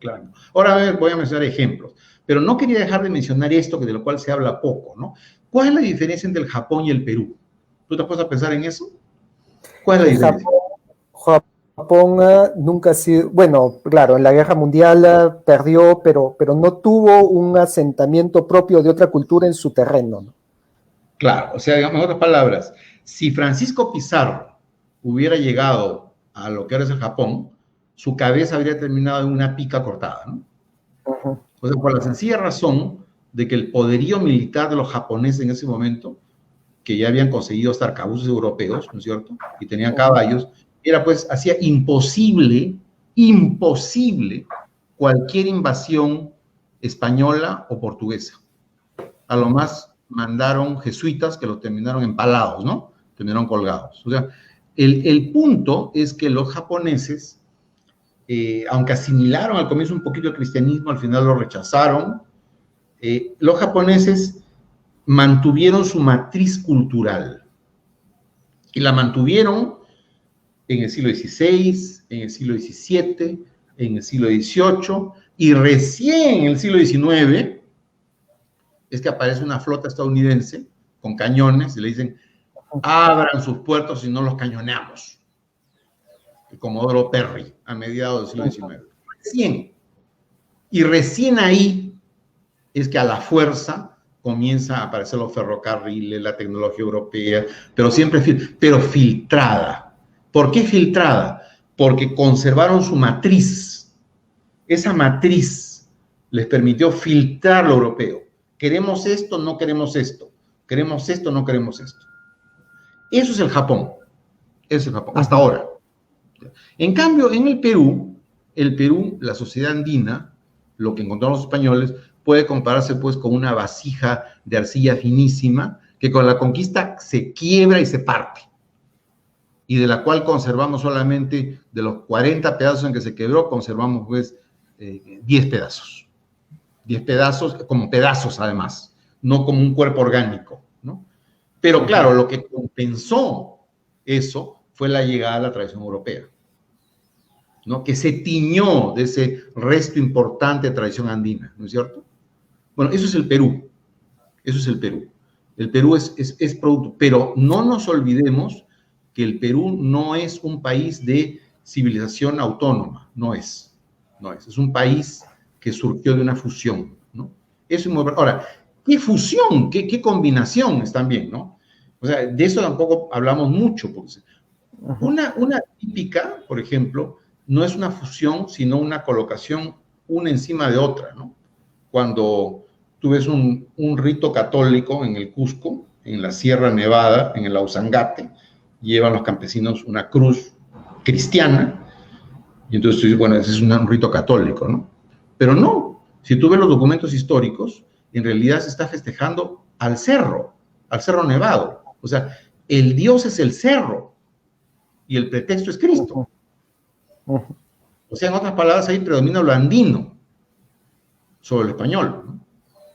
Ahora voy a mencionar ejemplos, pero no quería dejar de mencionar esto, de lo cual se habla poco, ¿no? ¿Cuál es la diferencia entre el Japón y el Perú? ¿Tú te puedes pensar en eso? ¿Cuál es la diferencia? Japón nunca ha sido, bueno, claro, en la Guerra Mundial perdió, pero no tuvo un asentamiento propio de otra cultura en su terreno, ¿no? Claro, o sea, digamos, en otras palabras, si Francisco Pizarro hubiera llegado a lo que ahora es el Japón, su cabeza habría terminado en una pica cortada, ¿no? O sea, por la sencilla razón de que el poderío militar de los japoneses en ese momento, que ya habían conseguido hasta arcabuces europeos, ¿no es cierto? Y tenían caballos, hacía imposible cualquier invasión española o portuguesa. A lo más mandaron jesuitas que los terminaron empalados, ¿no? Terminaron colgados. O sea, el punto es que los japoneses, aunque asimilaron al comienzo un poquito el cristianismo, al final lo rechazaron. Los japoneses mantuvieron su matriz cultural y la mantuvieron en el siglo XVI, en el siglo XVII, en el siglo XVIII y recién en el siglo XIX es que aparece una flota estadounidense con cañones y le dicen, abran sus puertos y no los cañoneamos. El Comodoro Perry, a mediados del siglo XIX. Recién ahí es que a la fuerza comienza a aparecer los ferrocarriles, la tecnología europea, pero siempre filtrada. ¿Por qué filtrada? Porque conservaron su matriz. Esa matriz les permitió filtrar lo europeo. ¿Queremos esto? No queremos esto. ¿Queremos esto o no queremos esto? Eso es el Japón. Eso es el Japón, hasta ahora. En cambio, en el Perú, la sociedad andina, lo que encontraron los españoles, puede compararse pues con una vasija de arcilla finísima que con la conquista se quiebra y se parte, y de la cual conservamos solamente, de los 40 pedazos en que se quebró, conservamos pues 10 pedazos. 10 pedazos, como pedazos además, no como un cuerpo orgánico, ¿no? Pero claro, lo que compensó eso fue la llegada a la tradición europea, ¿no? Que se tiñó de ese resto importante de tradición andina, ¿no es cierto? Bueno, eso es el Perú. Eso es el Perú. El Perú es producto, pero no nos olvidemos que el Perú no es un país de civilización autónoma, no es. Es un país que surgió de una fusión, ¿no? Eso es muy... Ahora, ¿qué fusión? ¿Qué combinación es también, no? O sea, de eso tampoco hablamos mucho. Porque una típica, por ejemplo, no es una fusión, sino una colocación una encima de otra, ¿no? Cuando tú ves un rito católico en el Cusco, en la Sierra Nevada, en el Ausangate, llevan los campesinos una cruz cristiana, y entonces tú dices, bueno, ese es un rito católico, ¿no? Pero no, si tú ves los documentos históricos, en realidad se está festejando al cerro nevado. O sea, el Dios es el cerro, y el pretexto es Cristo. O sea, en otras palabras, ahí predomina lo andino sobre el español, ¿no?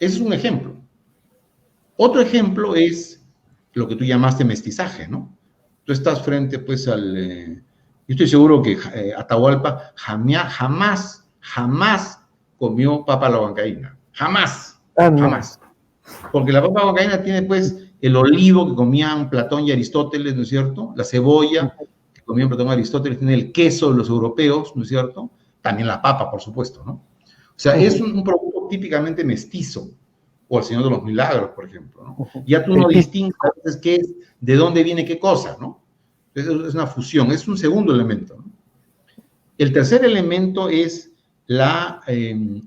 Ese es un ejemplo. Otro ejemplo es lo que tú llamaste mestizaje, ¿no? Tú estás frente, pues, yo estoy seguro que Atahualpa jamás comió papa a la huancaína. Jamás. Porque la papa a la huancaína tiene, pues, el olivo que comían Platón y Aristóteles, ¿no es cierto? La cebolla que comían Platón y Aristóteles, tiene el queso de los europeos, ¿no es cierto? También la papa, por supuesto, ¿no? O sea, es un producto típicamente mestizo, o el Señor de los Milagros, por ejemplo, ¿no? Ya tú no distingues qué es, de dónde viene qué cosa, ¿no? Entonces, es una fusión, es un segundo elemento, ¿no? El tercer elemento es la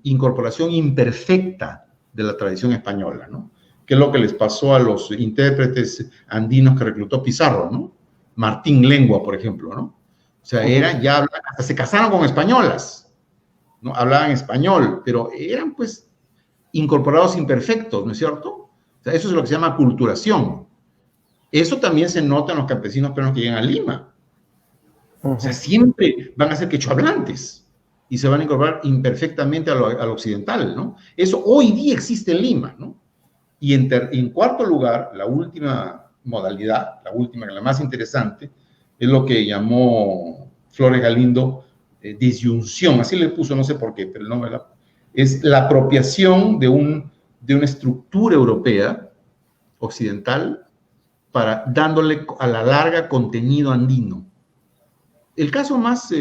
incorporación imperfecta de la tradición española, ¿no? Que es lo que les pasó a los intérpretes andinos que reclutó Pizarro, ¿no? Martín Lengua, por ejemplo, ¿no? O sea, hasta se casaron con españolas, ¿no? Hablaban español, pero eran, pues, incorporados imperfectos, ¿no es cierto? O sea, eso es lo que se llama aculturación. Eso también se nota en los campesinos peruanos que llegan a Lima. O sea, siempre van a ser quechohablantes y se van a incorporar imperfectamente a lo occidental, ¿no? Eso hoy día existe en Lima, ¿no? Y en cuarto lugar, la última modalidad, la más interesante, es lo que llamó Flores Galindo disyunción, así le puso, no sé por qué, pero el nombre es la apropiación de una estructura europea, occidental, dándole a la larga contenido andino. El caso más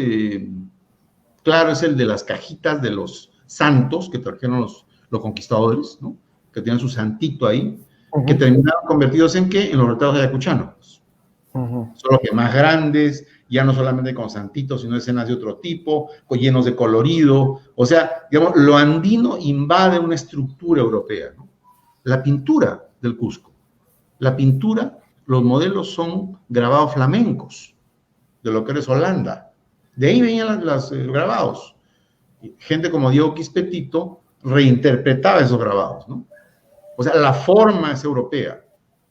claro es el de las cajitas de los santos que trajeron los conquistadores, ¿no? Que tenían su santito ahí, que terminaron convertidos ¿en qué? En los retratos de Ayacuchano. Solo que más grandes, ya no solamente con santitos, sino escenas de otro tipo, llenos de colorido. O sea, digamos, lo andino invade una estructura europea, ¿no? La pintura del Cusco. La pintura, los modelos son grabados flamencos, de lo que es Holanda. De ahí venían los grabados. Gente como Diego Quispetito reinterpretaba esos grabados, ¿no? O sea, la forma es europea,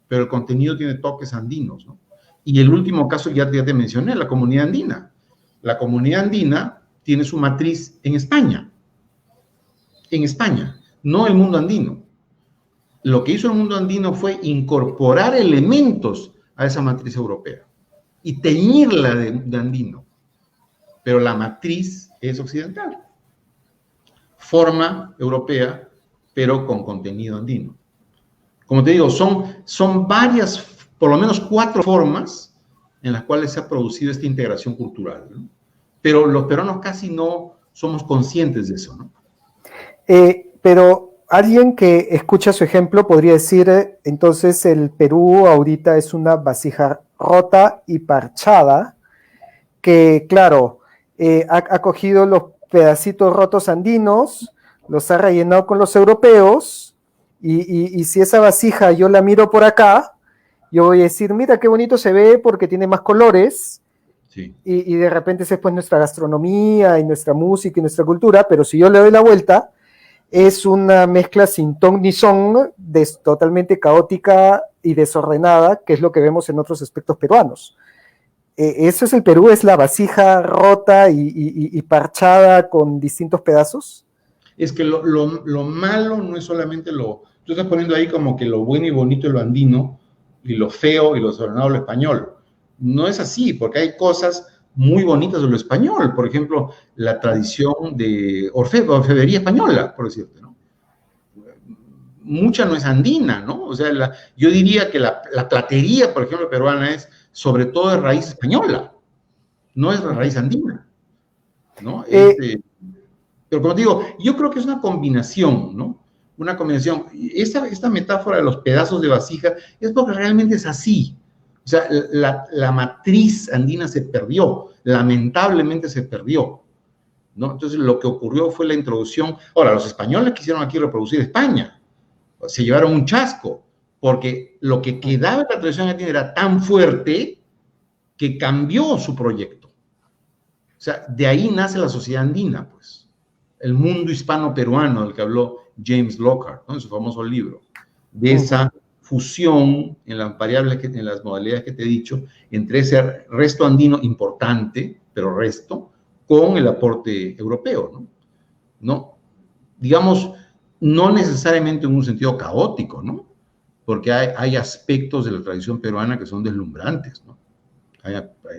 pero el contenido tiene toques andinos, ¿no? Y el último caso ya te mencioné, la comunidad andina. La comunidad andina tiene su matriz en España, no el mundo andino. Lo que hizo el mundo andino fue incorporar elementos a esa matriz europea y teñirla de andino, pero la matriz es occidental. Forma europea, pero con contenido andino. Como te digo, son varias, por lo menos 4 formas en las cuales se ha producido esta integración cultural, ¿no? Pero los peruanos casi no somos conscientes de eso, ¿no? Pero alguien que escucha su ejemplo podría decir, entonces el Perú ahorita es una vasija rota y parchada, que claro, ha cogido los pedacitos rotos andinos, los ha rellenado con los europeos, Y si esa vasija yo la miro por acá, yo voy a decir, mira qué bonito se ve porque tiene más colores, Sí. y de repente esa es pues nuestra gastronomía y nuestra música y nuestra cultura, pero si yo le doy la vuelta, es una mezcla sin ton ni son, totalmente caótica y desordenada, que es lo que vemos en otros aspectos peruanos. Eso es el Perú, es la vasija rota y parchada con distintos pedazos. Es que lo malo no es solamente lo... Tú estás poniendo ahí como que lo bueno y bonito es lo andino, y lo feo y lo desordenado lo español. No es así, porque hay cosas muy bonitas de lo español. Por ejemplo, la tradición de orfebrería española, por decirte, ¿no? Mucha no es andina, ¿no? O sea, yo diría que la platería, por ejemplo, peruana es sobre todo de raíz española, no es de raíz andina, ¿no? Pero como te digo, yo creo que es una combinación, ¿no? Una combinación. Esta metáfora de los pedazos de vasija es porque realmente es así. O sea, la matriz andina se perdió, lamentablemente se perdió, ¿no? Entonces lo que ocurrió fue la introducción. Ahora, los españoles quisieron aquí reproducir España, se llevaron un chasco, porque lo que quedaba de la tradición andina era tan fuerte que cambió su proyecto. O sea, de ahí nace la sociedad andina, pues. El mundo hispano-peruano del que habló James Lockhart, ¿no? En su famoso libro, de esa fusión en las variables, en las modalidades que te he dicho, entre ese resto andino importante, pero resto, con el aporte europeo, ¿no? No, digamos, no necesariamente en un sentido caótico, ¿no? Porque hay aspectos de la tradición peruana que son deslumbrantes, ¿no? Hay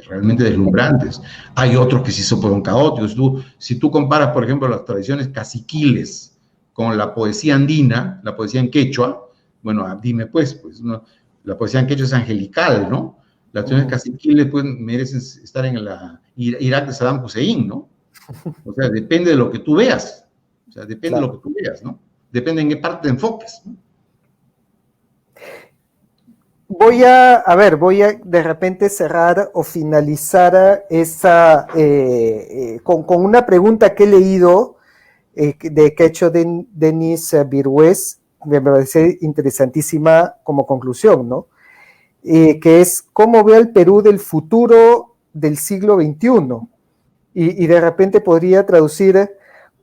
realmente deslumbrantes. Hay otros que sí se fueron caóticos. Si tú comparas, por ejemplo, las tradiciones caciquiles con la poesía andina, la poesía en quechua, bueno, dime pues ¿no? La poesía en quechua es angelical, ¿no? Las tradiciones caciquiles pues merecen estar en la Irak de Saddam Hussein, ¿no? O sea, depende de lo que tú veas. O sea, depende de lo que tú veas, ¿no? Depende en qué parte te enfoques, ¿no? Voy a de repente cerrar o finalizar esa con una pregunta que he leído que ha hecho Denis Virües, me parece interesantísima como conclusión, ¿no? Que es cómo ve el Perú del futuro del siglo XXI. Y de repente podría traducir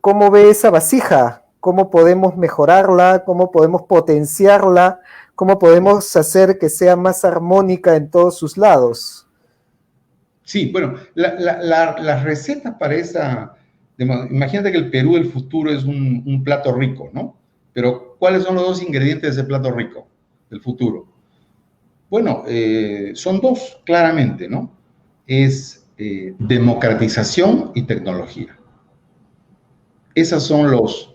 cómo ve esa vasija, cómo podemos mejorarla, cómo podemos potenciarla, cómo podemos hacer que sea más armónica en todos sus lados. Sí, bueno, las recetas para esa... Imagínate que el Perú del futuro es un plato rico, ¿no? Pero ¿cuáles son los dos ingredientes de ese plato rico del futuro? Bueno, son dos, claramente, ¿no? Es democratización y tecnología. Esos son los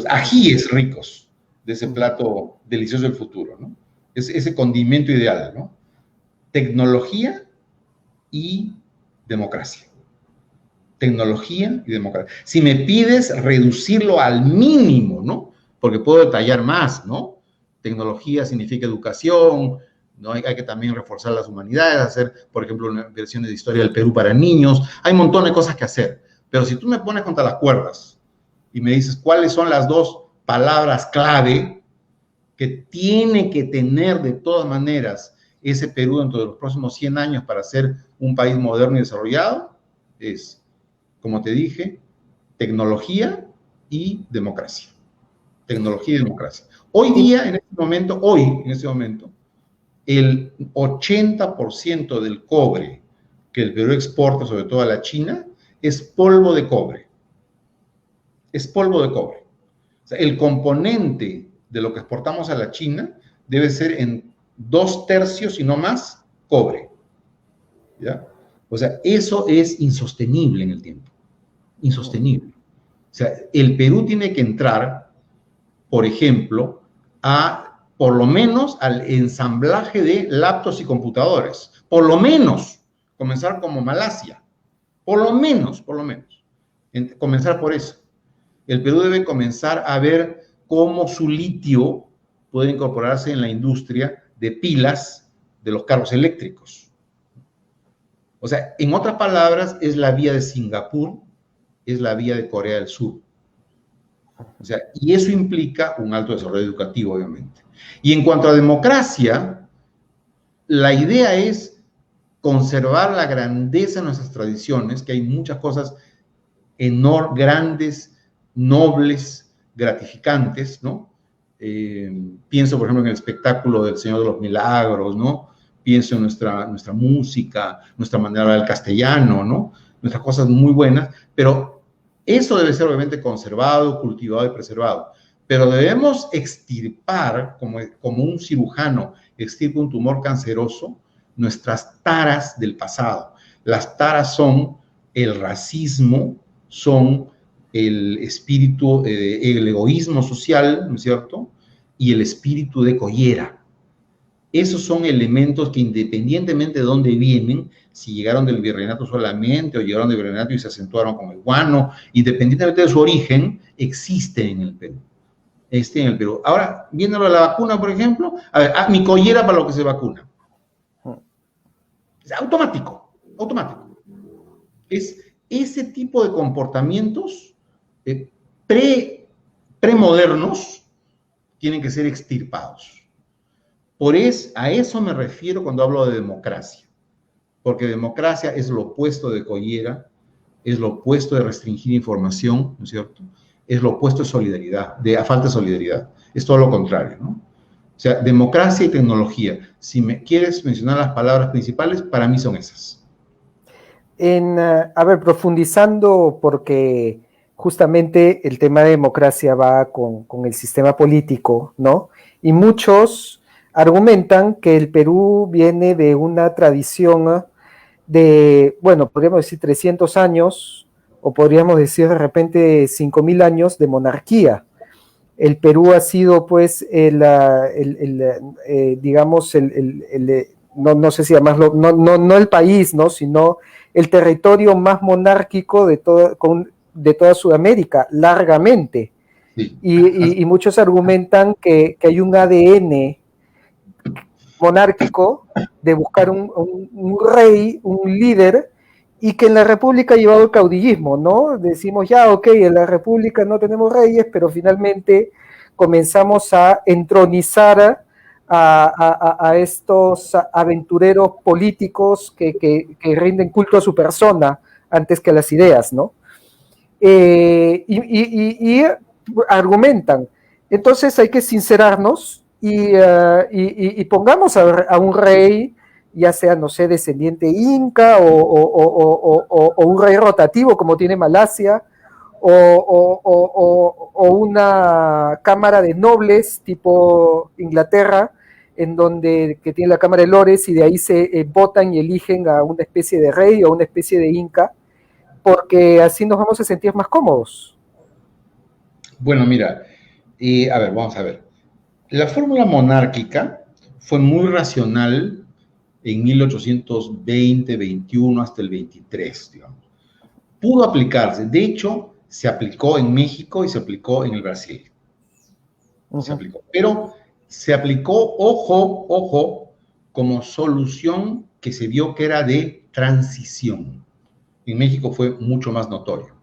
ajíes ricos de ese plato delicioso del futuro, ¿no? Ese condimento ideal, ¿no? Tecnología y democracia. Tecnología y democracia. Si me pides reducirlo al mínimo, ¿no? Porque puedo detallar más, ¿no? Tecnología significa educación, ¿no? Hay que también reforzar las humanidades, hacer, por ejemplo, versiones de historia del Perú para niños. Hay un montón de cosas que hacer. Pero si tú me pones contra las cuerdas y me dices cuáles son las dos palabras clave que tiene que tener de todas maneras ese Perú dentro de los próximos 100 años para ser un país moderno y desarrollado, es, como te dije, tecnología y democracia. Tecnología y democracia. Hoy día, en este momento, el 80% del cobre que el Perú exporta, sobre todo a la China, es polvo de cobre. Es polvo de cobre. O sea, el componente de lo que exportamos a la China debe ser en 2/3, y no más, cobre. ¿Ya? O sea, eso es insostenible en el tiempo. Insostenible. O sea, el Perú tiene que entrar, por ejemplo, por lo menos al ensamblaje de laptops y computadores. Por lo menos, comenzar como Malasia. Por lo menos. Comenzar por eso. El Perú debe comenzar a ver cómo su litio puede incorporarse en la industria de pilas de los carros eléctricos. O sea, en otras palabras, es la vía de Singapur, es la vía de Corea del Sur. O sea, y eso implica un alto desarrollo educativo, obviamente. Y en cuanto a democracia, la idea es conservar la grandeza de nuestras tradiciones, que hay muchas cosas grandes, nobles, gratificantes, ¿no? Pienso, por ejemplo, en el espectáculo del Señor de los Milagros, ¿no? Pienso en nuestra música, nuestra manera del castellano, ¿no? Nuestras cosas muy buenas, pero eso debe ser obviamente conservado, cultivado y preservado. Pero debemos extirpar, como un cirujano extirpa un tumor canceroso, nuestras taras del pasado. Las taras son el racismo, son el espíritu, el egoísmo social, ¿no es cierto? Y el espíritu de collera. Esos son elementos que, independientemente de dónde vienen, si llegaron del virreinato solamente o llegaron del virreinato y se acentuaron con el guano, independientemente de su origen, existen en el Perú. Existen en el Perú. Ahora, viéndolo a la vacuna, por ejemplo, a ver, mi collera para lo que se vacuna. Es automático, automático. Es ese tipo de comportamientos premodernos tienen que ser extirpados. A eso me refiero cuando hablo de democracia, porque democracia es lo opuesto de collera, es lo opuesto de restringir información, ¿no es cierto? Es lo opuesto de solidaridad, de falta de solidaridad. Es todo lo contrario, ¿no? O sea, democracia y tecnología. Si me quieres mencionar las palabras principales, para mí son esas. A ver, profundizando, porque justamente el tema de democracia va con el sistema político, ¿no? Y muchos argumentan que el Perú viene de una tradición de, bueno, podríamos decir 300 años, o podríamos decir de repente 5.000 años de monarquía. El Perú ha sido, pues, digamos, no sé si llamarlo, no el país, ¿no? Sino el territorio más monárquico de toda Sudamérica, largamente. Sí. Y muchos argumentan que hay un ADN monárquico de buscar un rey, un líder, y que en la República ha llevado el caudillismo, ¿no? Decimos ya, ok, en la República no tenemos reyes, pero finalmente comenzamos a entronizar a estos aventureros políticos que rinden culto a su persona antes que a las ideas, ¿no? Y argumentan, entonces hay que sincerarnos y pongamos a un rey, ya sea, no sé, descendiente inca o un rey rotativo como tiene Malasia, o una cámara de nobles tipo Inglaterra, que tiene la Cámara de Lores, y de ahí se votan y eligen a una especie de rey o una especie de inca, porque así nos vamos a sentir más cómodos. Bueno, mira, a ver, vamos a ver. La fórmula monárquica fue muy racional en 1820, 21 hasta el 23, digamos. Pudo aplicarse. De hecho, se aplicó en México y se aplicó en el Brasil. Se aplicó. Pero se aplicó, ojo, como solución que se vio que era de transición. En México fue mucho más notorio.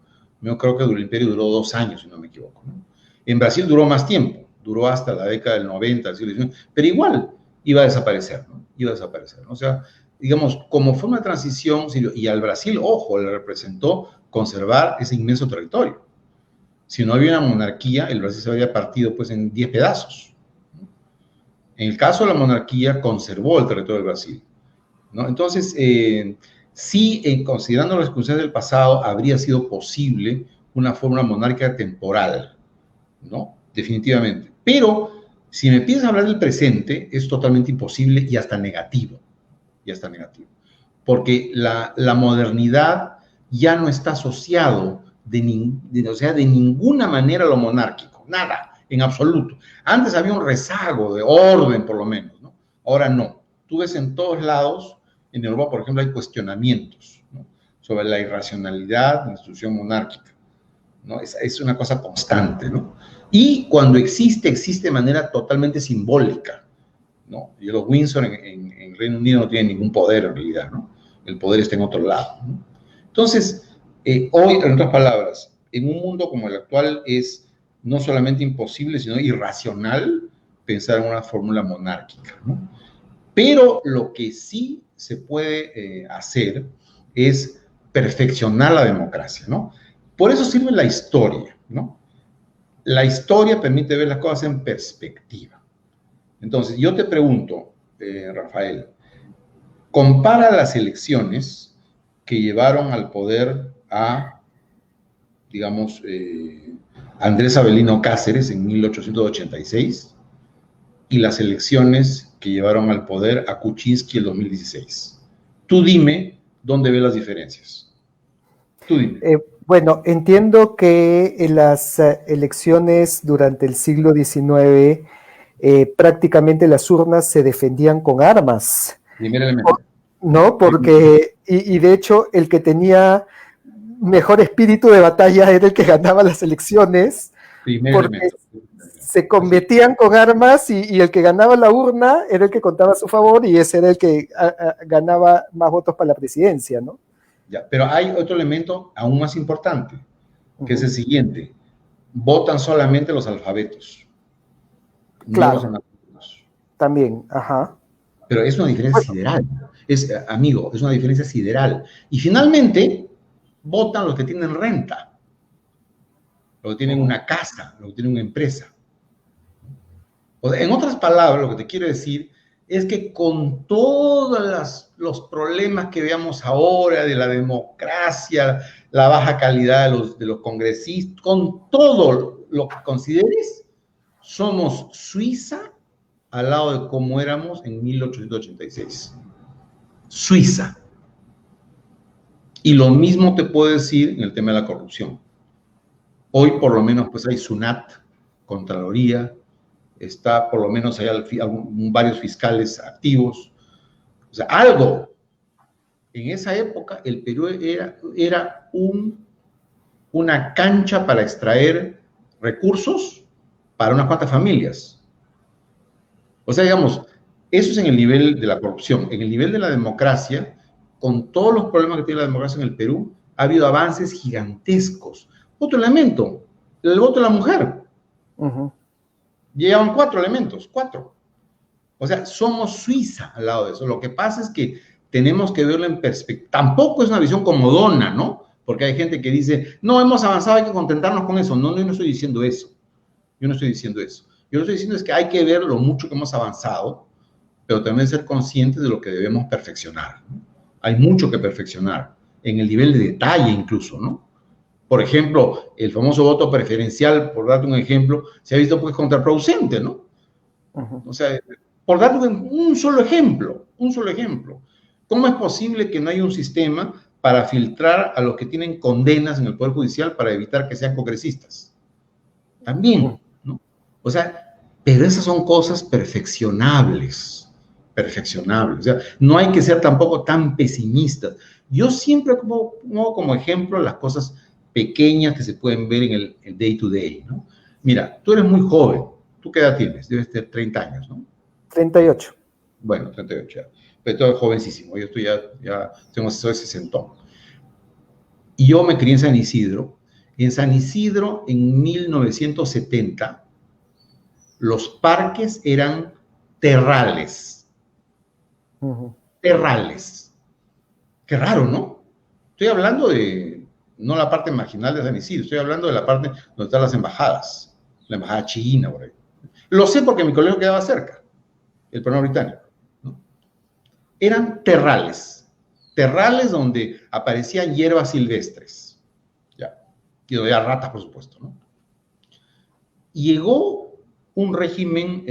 Yo creo que el imperio duró 2 años, si no me equivoco, ¿no? En Brasil duró más tiempo, duró hasta la década del 90, del siglo XIX, pero igual iba a desaparecer, ¿no? Iba a desaparecer, ¿no? O sea, digamos, como fue una transición, y al Brasil, ojo, le representó conservar ese inmenso territorio. Si no había una monarquía, el Brasil se habría partido pues en 10 pedazos. En el caso de la monarquía, conservó el territorio del Brasil, ¿no? Entonces, sí, considerando las circunstancias del pasado, habría sido posible una fórmula monárquica temporal, ¿no? Definitivamente. Pero, si me piensas hablar del presente, es totalmente imposible y hasta negativo. Porque la modernidad ya no está asociado de ninguna manera a lo monárquico, nada, en absoluto. Antes había un rezago de orden, por lo menos, ¿no? Ahora no. Tú ves en todos lados. En Europa, por ejemplo, hay cuestionamientos, ¿no?, sobre la irracionalidad de la institución monárquica, ¿no? Es una cosa constante, ¿no? Y cuando existe de manera totalmente simbólica, ¿no? Y los Windsor en Reino Unido no tienen ningún poder en realidad, ¿no? El poder está en otro lado, ¿no? Entonces, hoy, en otras palabras, en un mundo como el actual, es no solamente imposible, sino irracional pensar en una fórmula monárquica, ¿no? Pero lo que sí se puede hacer es perfeccionar la democracia, ¿no? Por eso sirve la historia, ¿no? La historia permite ver las cosas en perspectiva. Entonces, yo te pregunto, Rafael, compara las elecciones que llevaron al poder a, digamos, Andrés Avelino Cáceres en 1886 y las elecciones que llevaron al poder a Kuczynski en 2016. Tú dime dónde ves las diferencias. Tú dime. Bueno, entiendo que en las elecciones durante el siglo XIX prácticamente las urnas se defendían con armas. Primer elemento. ¿No? Porque, y de hecho, el que tenía mejor espíritu de batalla era el que ganaba las elecciones, porque se combatían con armas y el que ganaba la urna era el que contaba a su favor y ese era el que ganaba más votos para la presidencia, ¿no? Ya, pero hay otro elemento aún más importante, que es el siguiente. Votan solamente los alfabetos. Claro. No los analfabetos. También, ajá. Pero es una diferencia sideral. Amigo, es una diferencia sideral. Y finalmente, votan los que tienen renta, los que tienen una casa, los que tienen una empresa. O sea, en otras palabras, lo que te quiero decir es que con todos los problemas que veamos ahora de la democracia, la baja calidad de los congresistas, con todo lo que consideres, somos Suiza al lado de cómo éramos en 1886. Suiza. Y lo mismo te puedo decir en el tema de la corrupción. Hoy por lo menos pues hay SUNAT, Contraloría, está por lo menos hay varios fiscales activos. O sea, algo. En esa época el Perú era una cancha para extraer recursos para unas cuantas familias. O sea, digamos, eso es en el nivel de la corrupción. En el nivel de la democracia, con todos los problemas que tiene la democracia en el Perú, ha habido avances gigantescos. Otro elemento, el voto de la mujer. Llegaban 4 elementos, 4. O sea, somos Suiza al lado de eso. Lo que pasa es que tenemos que verlo en perspectiva. Tampoco es una visión comodona, ¿no? Porque hay gente que dice, no, hemos avanzado, hay que contentarnos con eso. No, yo no estoy diciendo eso. Yo no estoy diciendo eso. Yo lo que estoy diciendo es que hay que ver lo mucho que hemos avanzado, pero también ser conscientes de lo que debemos perfeccionar, ¿no? Hay mucho que perfeccionar, en el nivel de detalle incluso, ¿no? Por ejemplo, el famoso voto preferencial, por darte un ejemplo, se ha visto pues contraproducente, ¿no? O sea, por darte un solo ejemplo, ¿cómo es posible que no haya un sistema para filtrar a los que tienen condenas en el Poder Judicial para evitar que sean congresistas? También, ¿no? O sea, pero esas son cosas perfeccionables. O sea, no hay que ser tampoco tan pesimistas. Yo siempre pongo como ejemplo las cosas pequeñas que se pueden ver en el day to day, ¿no? Mira, tú eres muy joven. ¿Tú qué edad tienes? Debes tener 30 años, ¿no? 38. Bueno, 38 ya. Pero tú eres jovencísimo. Yo estoy soy 60. Y yo me crié en San Isidro. Y en San Isidro, en 1970, los parques eran terrales. Terrales. Qué raro, ¿no? Estoy hablando de, no la parte marginal de San Isidro, estoy hablando de la parte donde están las embajadas, la embajada china, por ahí. Lo sé porque mi colegio quedaba cerca, el peruano británico, ¿no? Eran terrales donde aparecían hierbas silvestres, ya, y donde había ratas, por supuesto, ¿no? Llegó un régimen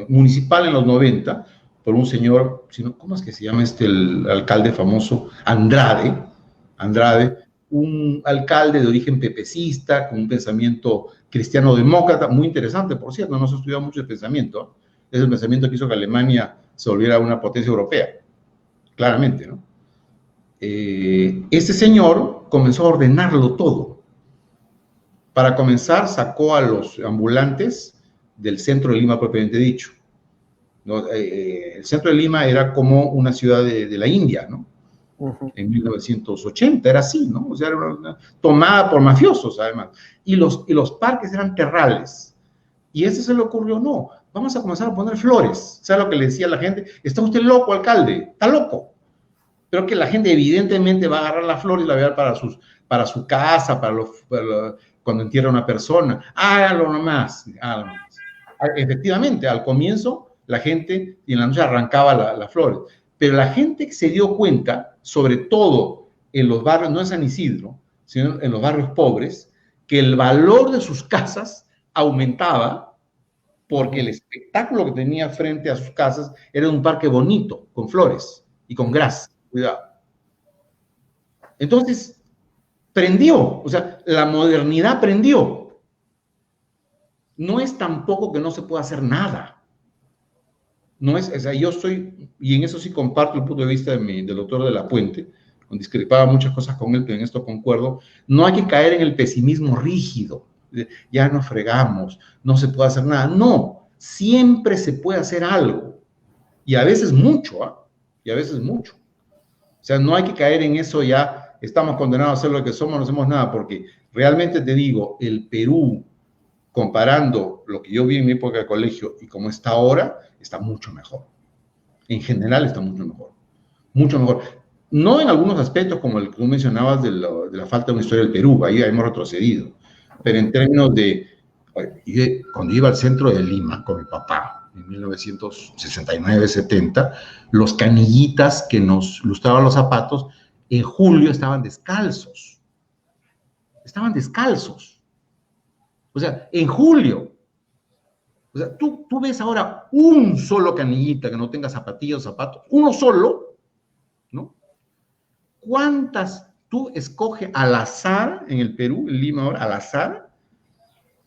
municipal en los 90, por un señor, ¿cómo es que se llama el alcalde famoso? Andrade, un alcalde de origen pepecista, con un pensamiento cristiano-demócrata, muy interesante, por cierto, no se ha estudiado mucho el pensamiento, es el pensamiento que hizo que Alemania se volviera una potencia europea, claramente, ¿no? Este señor comenzó a ordenarlo todo. Para comenzar, sacó a los ambulantes del centro de Lima propiamente dicho, ¿no? El centro de Lima era como una ciudad de la India, ¿no? En 1980 era así, ¿no? O sea, era tomada por mafiosos, además. Y los parques eran terrales. Y ese se le ocurrió, no, vamos a comenzar a poner flores. ¿Sabe lo que le decía a la gente? Está usted loco, alcalde, está loco. Pero que la gente evidentemente va a agarrar la flor y la va a dar para su casa, cuando entierra a una persona. Hágalo nomás, hágalo nomás. Efectivamente, al comienzo la gente y en la noche arrancaba las flores. Pero la gente se dio cuenta, sobre todo en los barrios, no en San Isidro, sino en los barrios pobres, que el valor de sus casas aumentaba porque el espectáculo que tenía frente a sus casas era un parque bonito, con flores y con gras. Cuidado. Entonces, prendió, o sea, la modernidad prendió. No es tampoco que no se pueda hacer nada. No es, o sea, yo soy, y en eso sí comparto el punto de vista del doctor de la Puente, donde discrepaba muchas cosas con él, pero en esto concuerdo, no hay que caer en el pesimismo rígido, ya nos fregamos, no se puede hacer nada. No, siempre se puede hacer algo, y a veces mucho, ¿ah? Y a veces mucho. O sea, no hay que caer en eso ya, estamos condenados a ser lo que somos, no hacemos nada, porque realmente te digo, el Perú, comparando lo que yo vi en mi época de colegio y cómo está ahora, está mucho mejor. En general está mucho mejor. Mucho mejor. No en algunos aspectos, como el que tú mencionabas de la falta de una historia del Perú, ahí hemos retrocedido, pero en términos de, cuando iba al centro de Lima con mi papá, en 1969-70, los canillitas que nos lustraban los zapatos, en julio estaban descalzos. Estaban descalzos. O sea, en julio. O sea, tú ves ahora un solo canillita que no tenga zapatillas, zapatos, uno solo, ¿no? ¿Cuántas tú escoges al azar en el Perú, en Lima ahora, al azar,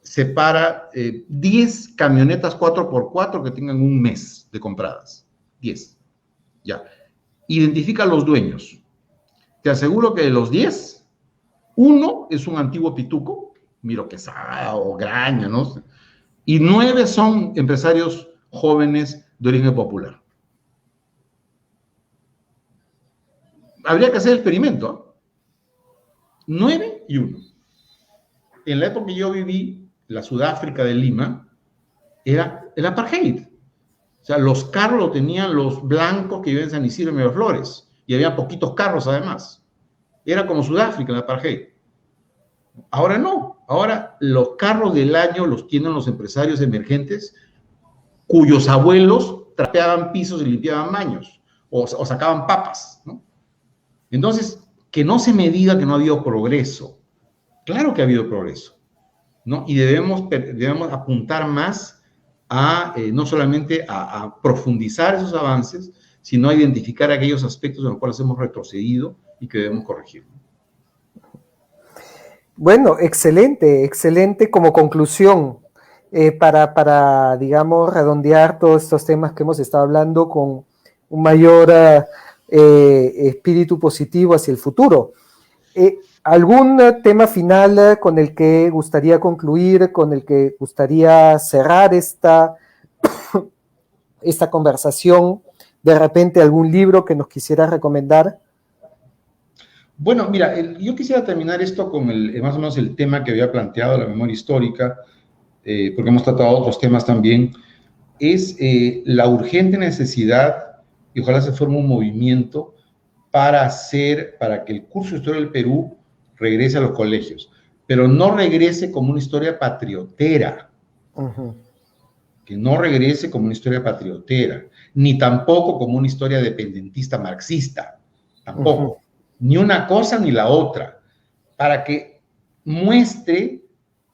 separa 10 camionetas 4x4 que tengan un mes de compradas? 10. Ya. Identifica a los dueños. Te aseguro que de los 10, uno es un antiguo pituco, Miro Quesada o Graña, ¿no? Y 9 son empresarios jóvenes de origen popular. Habría que hacer el experimento, ¿eh? 9 y 1. En la época que yo viví, la Sudáfrica de Lima, era el apartheid. O sea, los carros lo tenían los blancos que viven en San Isidro y Miraflores. Y había poquitos carros además. Era como Sudáfrica, el apartheid. Ahora no. Ahora los carros del año los tienen los empresarios emergentes cuyos abuelos trapeaban pisos y limpiaban baños o sacaban papas, ¿no? Entonces, que no se me diga que no ha habido progreso. Claro que ha habido progreso, ¿no? Y debemos apuntar más a no solamente a profundizar esos avances, sino a identificar aquellos aspectos en los cuales hemos retrocedido y que debemos corregir. Bueno, excelente, excelente como conclusión para, digamos, redondear todos estos temas que hemos estado hablando con un mayor espíritu positivo hacia el futuro. ¿Algún tema final con el que gustaría concluir, con el que gustaría cerrar esta conversación? De repente, ¿algún libro que nos quisiera recomendar? Bueno, mira, yo quisiera terminar esto con más o menos el tema que había planteado, la memoria histórica, porque hemos tratado otros temas también, es la urgente necesidad, y ojalá se forme un movimiento para que el curso de Historia del Perú regrese a los colegios, pero no regrese como una historia patriotera, que no regrese como una historia patriotera, ni tampoco como una historia dependentista marxista, tampoco. Ni una cosa ni la otra, para que muestre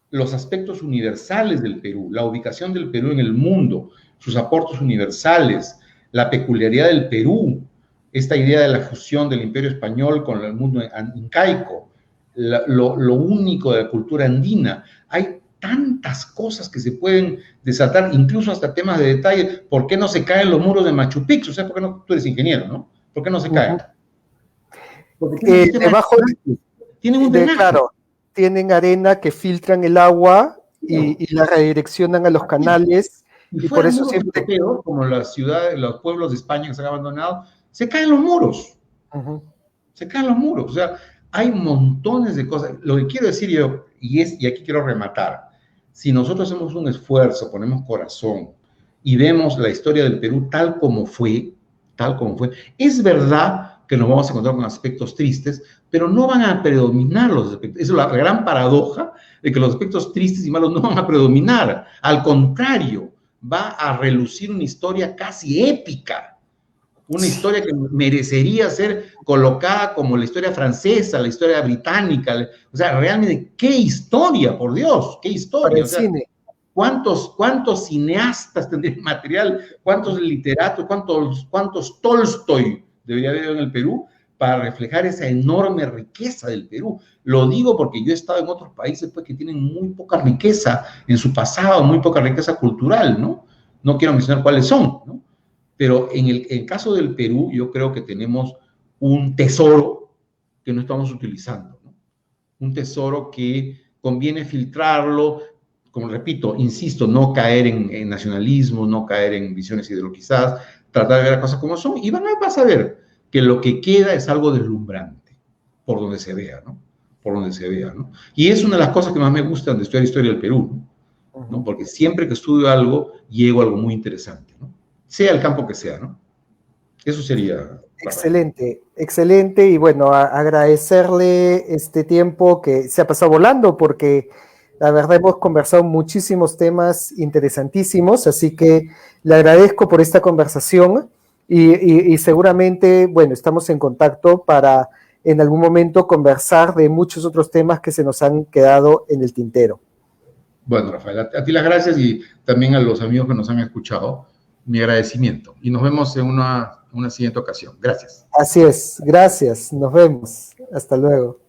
los aspectos universales del Perú, la ubicación del Perú en el mundo, sus aportes universales, la peculiaridad del Perú, esta idea de la fusión del Imperio Español con el mundo incaico, lo único de la cultura andina. Hay tantas cosas que se pueden desatar, incluso hasta temas de detalle. ¿Por qué no se caen los muros de Machu Picchu? O sea, ¿por qué no? Tú eres ingeniero, ¿no? ¿Por qué no se caen? Debajo tienen un drenaje. Claro, tienen arena que filtran el agua y la redireccionan a los canales. Y por eso siempre, como las ciudades, los pueblos de España que se han abandonado, se caen los muros. se caen los muros. O sea, hay montones de cosas. Lo que quiero decir yo, y aquí quiero rematar, si nosotros hacemos un esfuerzo, ponemos corazón y vemos la historia del Perú tal como fue, es verdad que nos vamos a encontrar con aspectos tristes, pero no van a predominar los aspectos. Esa es la gran paradoja de que los aspectos tristes y malos no van a predominar. Al contrario, va a relucir una historia casi épica, una historia que merecería ser colocada como la historia francesa, la historia británica. O sea, realmente, ¿qué historia, por Dios? ¿Qué historia? Para el o sea, cine. ¿Cuántos cineastas tendrían material? ¿Cuántos literatos? ¿Cuántos Tolstoy debería haber en el Perú para reflejar esa enorme riqueza del Perú? Lo digo porque yo he estado en otros países pues, que tienen muy poca riqueza en su pasado, muy poca riqueza cultural, ¿no? No quiero mencionar cuáles son, ¿no? Pero en el caso del Perú, yo creo que tenemos un tesoro que no estamos utilizando, ¿no? Un tesoro que conviene filtrarlo, como repito, insisto, no caer en nacionalismo, no caer en visiones ideologizadas, tratar de ver las cosas como son, y vas a ver que lo que queda es algo deslumbrante, por donde se vea, ¿no? Por donde se vea, ¿no? Y es una de las cosas que más me gustan de estudiar historia del Perú, ¿no? Porque siempre que estudio algo, llego a algo muy interesante, ¿no? Sea el campo que sea, ¿no? Eso sería... Excelente, excelente, y bueno, agradecerle este tiempo que se ha pasado volando, porque la verdad hemos conversado muchísimos temas interesantísimos, así que le agradezco por esta conversación y seguramente, bueno, estamos en contacto para en algún momento conversar de muchos otros temas que se nos han quedado en el tintero. Bueno, Rafael, a ti las gracias y también a los amigos que nos han escuchado, mi agradecimiento. Y nos vemos en una siguiente ocasión. Gracias. Así es, gracias, nos vemos. Hasta luego.